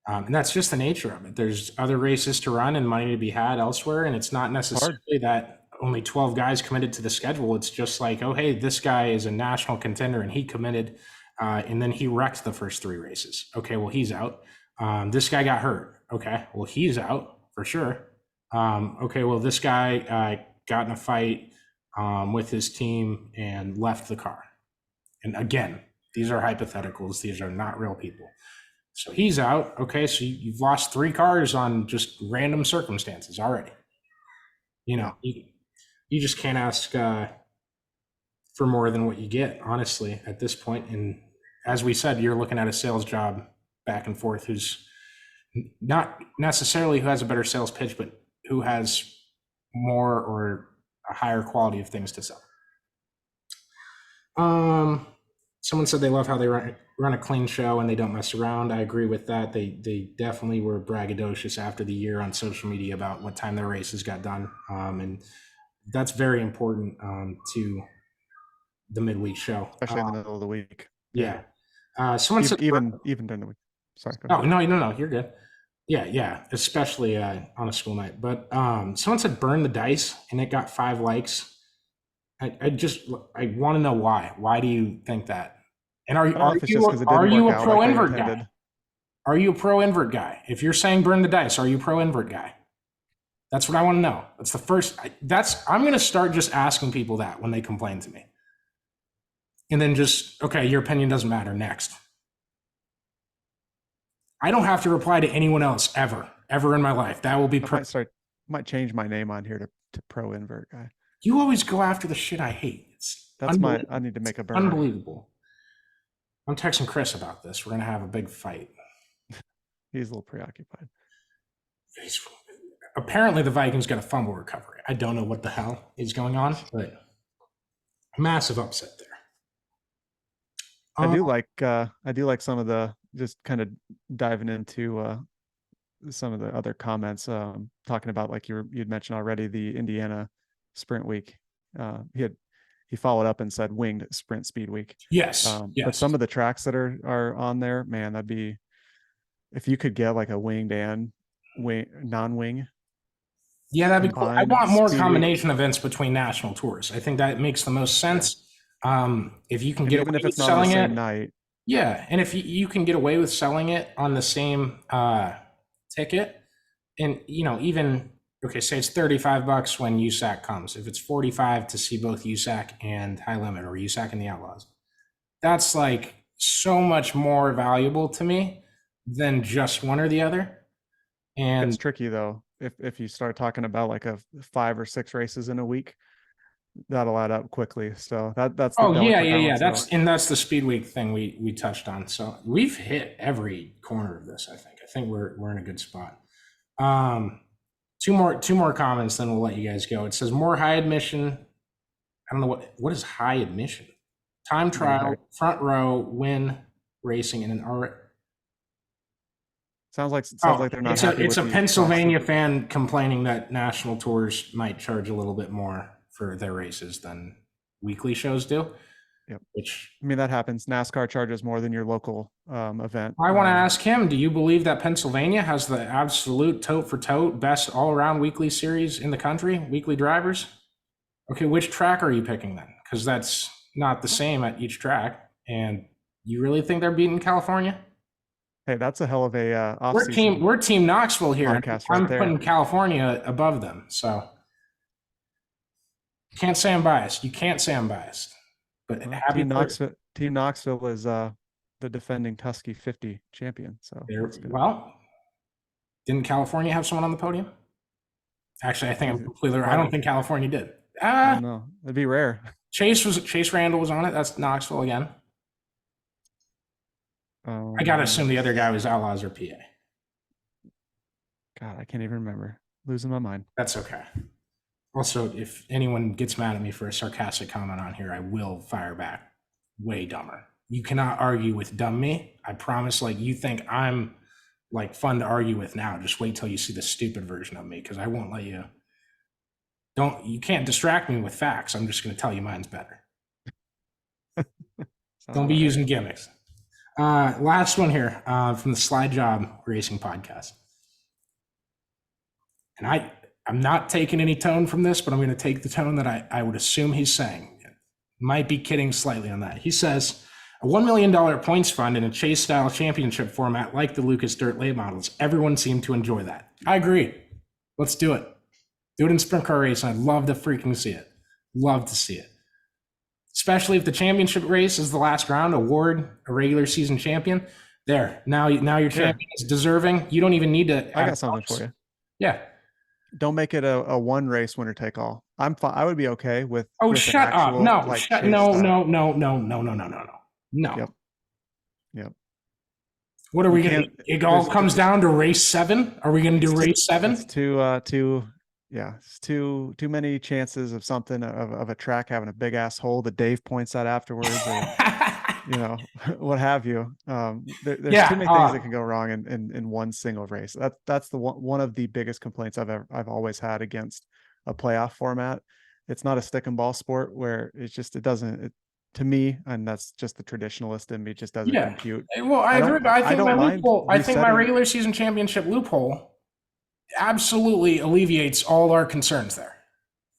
And that's just the nature of it. There's other races to run and money to be had elsewhere. And it's not necessarily that only 12 guys committed to the schedule. It's just like, oh, hey, this guy is a national contender and he committed, and then he wrecked the first 3 races. Okay, well, he's out. This guy got hurt. Okay, well, he's out for sure. Okay, well, this guy got in a fight with his team and left the car. And again, these are hypotheticals. These are not real people. So he's out. Okay, so you've lost 3 cars on just random circumstances already. You just can't ask for more than what you get, honestly, at this point. And as we said, you're looking at a sales job back and forth who's not necessarily who has a better sales pitch, but who has more or a higher quality of things to sell. Someone said they love how they run a clean show and they don't mess around. I agree with that. They definitely were braggadocious after the year on social media about what time their races got done. And that's very important to the midweek show. Especially in the middle of the week. Yeah. Someone said even during the week. Sorry. Oh, no, you're good. Yeah. Especially on a school night. But someone said burn the dice and it got 5 likes. I want to know why. Why do you think that? And are you a pro invert guy? Are you a pro invert guy? If you're saying burn the dice, are you a pro invert guy? That's what I want to know. That's the first. I'm going to start just asking people that when they complain to me, and then just okay, your opinion doesn't matter. Next, I don't have to reply to anyone else ever in my life. That will be. Might change my name on here to pro invert guy. You always go after the shit I hate. I need to make a burn. Unbelievable. I'm texting Chris about this. We're going to have a big fight. He's a little preoccupied. Apparently the Vikings got a fumble recovery. I don't know what the hell is going on, but massive upset there. I do like some of the, just kind of diving into some of the other comments, talking about, like you'd mentioned already, the Indiana sprint week. He followed up and said winged sprint speed week. Yes. But some of the tracks that are on there, man, that'd be, if you could get like a winged and non-wing. Yeah, that'd be cool. I want more combination events between national tours. I think that makes the most sense. If you can get even away if it's with not selling the same it, night. Yeah, and if you can get away with selling it on the same ticket, and even okay, say it's $35 when USAC comes. If it's $45 to see both USAC and High Limit, or USAC and the Outlaws, that's like so much more valuable to me than just one or the other. And it's tricky though. If you start talking about like a 5 or 6 races in a week, that'll add up quickly. So that's the yeah. That's the Speedweek thing we touched on. So we've hit every corner of this. I think we're in a good spot. Two more comments, then we'll let you guys go. It says more high admission. I don't know what is high admission. Time trial, front row, win racing, and an R. Sounds like they're not. It's a Pennsylvania fan complaining that national tours might charge a little bit more for their races than weekly shows do. Yep. Which, I mean, that happens. NASCAR charges more than your local event. I want to ask him, do you believe that Pennsylvania has the absolute tote for tote best all-around weekly series in the country, weekly drivers? Okay, which track are you picking then? Because that's not the same at each track. And you really think they're beating California? Hey, that's a hell of a off-season. We're team Knoxville here. I'm there. Putting California above them. So can't say I'm biased. You can't say I'm biased. But Team Knoxville is the defending Tusky 50 champion. So well, didn't California have someone on the podium? Actually, I think I'm completely right. I don't think California did. I don't know. It'd be rare. Chase Randall was on it. That's Knoxville again. I gotta assume the other guy was Outlaws or PA. God, I can't even remember. Losing my mind. That's okay. Also, if anyone gets mad at me for a sarcastic comment on here, I will fire back. Way dumber. You cannot argue with dumb me. I promise. Like, you think I'm like fun to argue with now. Just wait till you see the stupid version of me, because I won't let you. You can't distract me with facts. I'm just going to tell you mine's better. Don't be using gimmicks. Last one here from the Slide Job Racing Podcast. And I'm not taking any tone from this, but I'm going to take the tone that I would assume he's saying. Might be kidding slightly on that. He says, a $1 million points fund in a chase-style championship format like the Lucas Dirt late models. Everyone seemed to enjoy that. I agree. Let's do it. Do it in sprint car racing. I'd love to freaking see it. Love to see it. Especially if the championship race is the last round, award a regular season champion. There. Now your champion is deserving. You don't even need to. I got something for you. Yeah. Don't make it a one race winner take all. I'm fine. I would be okay with. Oh, with shut up! No, no. Yep. What are we going to? It all comes down to race 7. Are we going to do race 7? It's too many chances of something of a track having a big ass hole that Dave points out afterwards, or what have you. There's too many things that can go wrong in one single race. That's the one of the biggest complaints I've always had against a playoff format. It's not a stick and ball sport where it doesn't. To me, and that's just the traditionalist in me, just doesn't compute. Well, I agree, but I think my regular season championship loophole absolutely alleviates all our concerns there.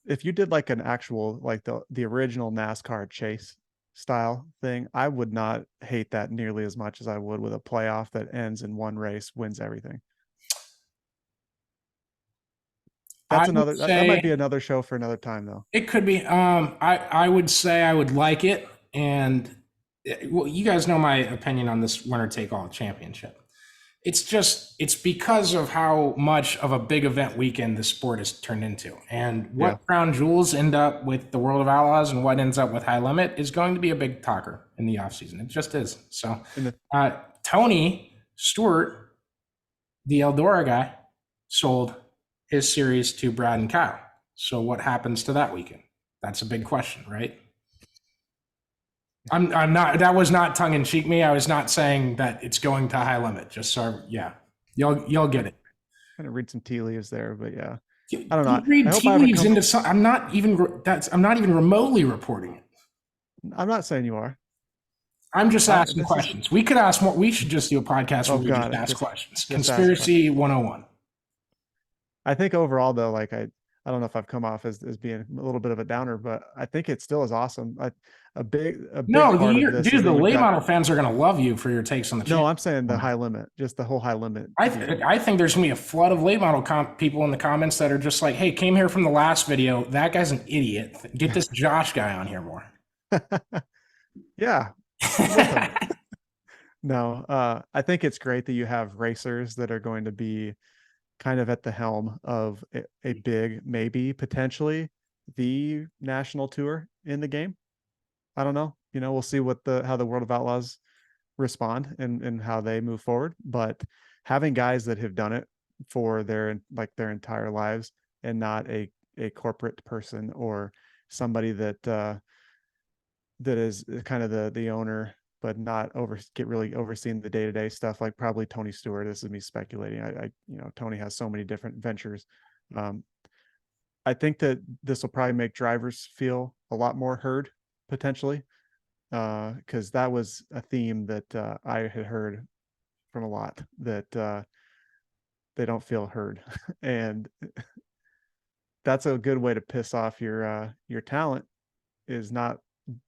If you did like an actual, like the original NASCAR chase style thing, I would not hate that nearly as much as I would with a playoff that ends in one race, wins everything. That might be another show for another time, though. It could be. I would say I would like it, and well, you guys know my opinion on this winner take all championship. It's because of how much of a big event weekend the sport has turned into, and what crown jewels end up with the World of Outlaws and what ends up with High Limit is going to be a big talker in the off season. It just is. So, Tony Stewart, the Eldora guy, sold his series to Brad and Kyle. So what happens to that weekend? That's a big question, right? I'm not. That was not tongue in cheek. Me. I was not saying that it's going to High Limit. Just so y'all get it. I'm gonna read some tea leaves there, but yeah, I don't know. Read tea leaves into some. I'm not even remotely reporting it. I'm not saying you are. I'm just asking questions. We could ask more. We should just do a podcast where we just ask questions. Conspiracy 101. I think overall, though, like I don't know if I've come off as being a little bit of a downer, but I think it still is awesome. The late model fans are going to love you for your takes on the. No, I'm saying the High Limit, just the whole High Limit. I think there's going to be a flood of late model people in the comments that are just like, "Hey, came here from the last video. That guy's an idiot. Get this Josh guy on here more." Yeah. No, I think it's great that you have racers that are going to be kind of at the helm of a big, maybe potentially the national tour in the game. I don't know. We'll see how the World of Outlaws respond and how they move forward. But having guys that have done it for their entire lives and not a corporate person or somebody that is kind of the owner, but not really overseeing the day-to-day stuff, like probably Tony Stewart. This is me speculating. Tony has so many different ventures. I think that this will probably make drivers feel a lot more heard potentially, because that was a theme that I had heard from a lot, that they don't feel heard. And that's a good way to piss off your talent, is not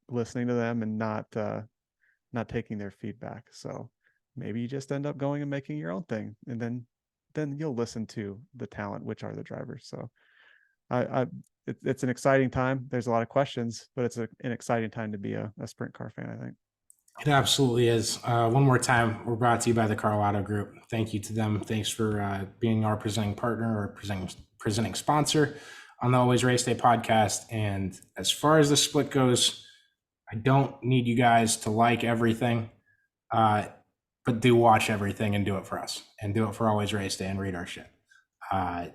listening to them and not taking their feedback. So maybe you just end up going and making your own thing, and then you'll listen to the talent, which are the drivers. So it's an exciting time. There's a lot of questions, but it's an exciting time to be a sprint car fan, I think. It absolutely is. One more time, we're brought to you by the Karl Auto Group. Thank you to them. Thanks for being our presenting partner or presenting sponsor on the Always Race Day podcast. And as far as the split goes, I don't need you guys to like everything, but do watch everything and do it for us, and do it for Always Race Day and read our shit. I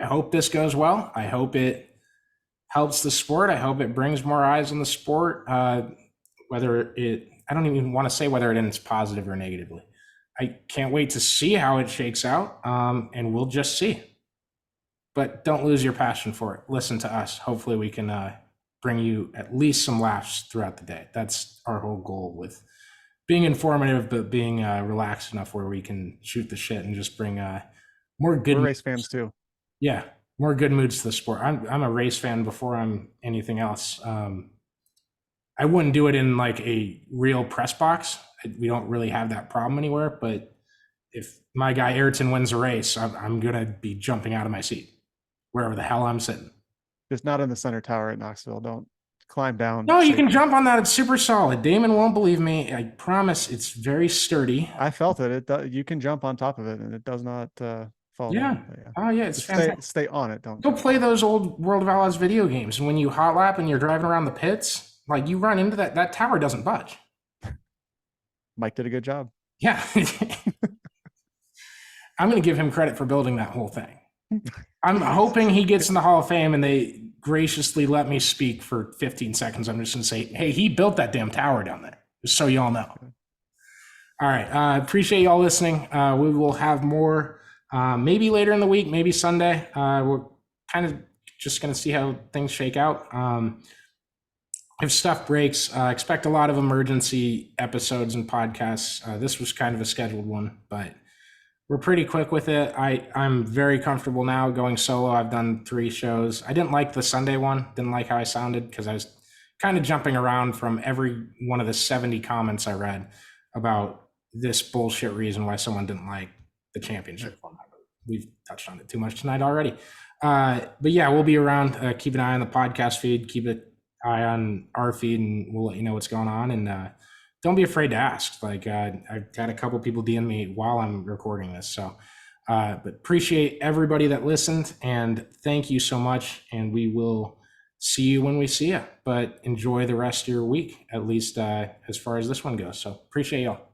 hope this goes well. I hope it helps the sport. I hope it brings more eyes on the sport. I don't even want to say whether it ends positive or negatively. I can't wait to see how it shakes out, and we'll just see. But don't lose your passion for it. Listen to us. Hopefully we can bring you at least some laughs throughout the day. That's our whole goal with being informative, but being relaxed enough where we can shoot the shit and just bring more good. We're race fans too. Yeah, more good moods to the sport. I'm a race fan before I'm anything else. I wouldn't do it in like a real press box. We don't really have that problem anywhere. But if my guy Ayrton wins a race, I'm gonna be jumping out of my seat wherever the hell I'm sitting. Just not in the center tower at Knoxville. Don't climb down. No, you can jump on that. It's super solid. Damon won't believe me. I promise it's very sturdy. I felt it. You can jump on top of it and it does not fall Yeah. down. Yeah. Oh yeah, it's Just fantastic. stay on it. Don't Go jump. play those old World of Outlaws video games. And when you hot lap and you're driving around the pits, like you run into that tower doesn't budge. Mike did a good job. Yeah. I'm going to give him credit for building that whole thing. I'm hoping he gets in the Hall of Fame and they graciously let me speak for 15 seconds. I'm just going to say, hey, he built that damn tower down there, just so y'all know. All right. Appreciate y'all listening. We will have more maybe later in the week, maybe Sunday. We're kind of just going to see how things shake out. If stuff breaks, expect a lot of emergency episodes and podcasts. This was kind of a scheduled one, but we're pretty quick with it. I'm very comfortable now going solo. I've done 3 shows. I didn't like the Sunday one. Didn't like how I sounded because I was kind of jumping around from every one of the 70 comments I read about this bullshit reason why someone didn't like the championship format. We've touched on it too much tonight already. But yeah, we'll be around. Keep an eye on the podcast feed. Keep an eye on our feed, and we'll let you know what's going on. And don't be afraid to ask. Like I've had a couple people DM me while I'm recording this. So, but appreciate everybody that listened, and thank you so much. And we will see you when we see you. But enjoy the rest of your week, at least as far as this one goes. So appreciate y'all.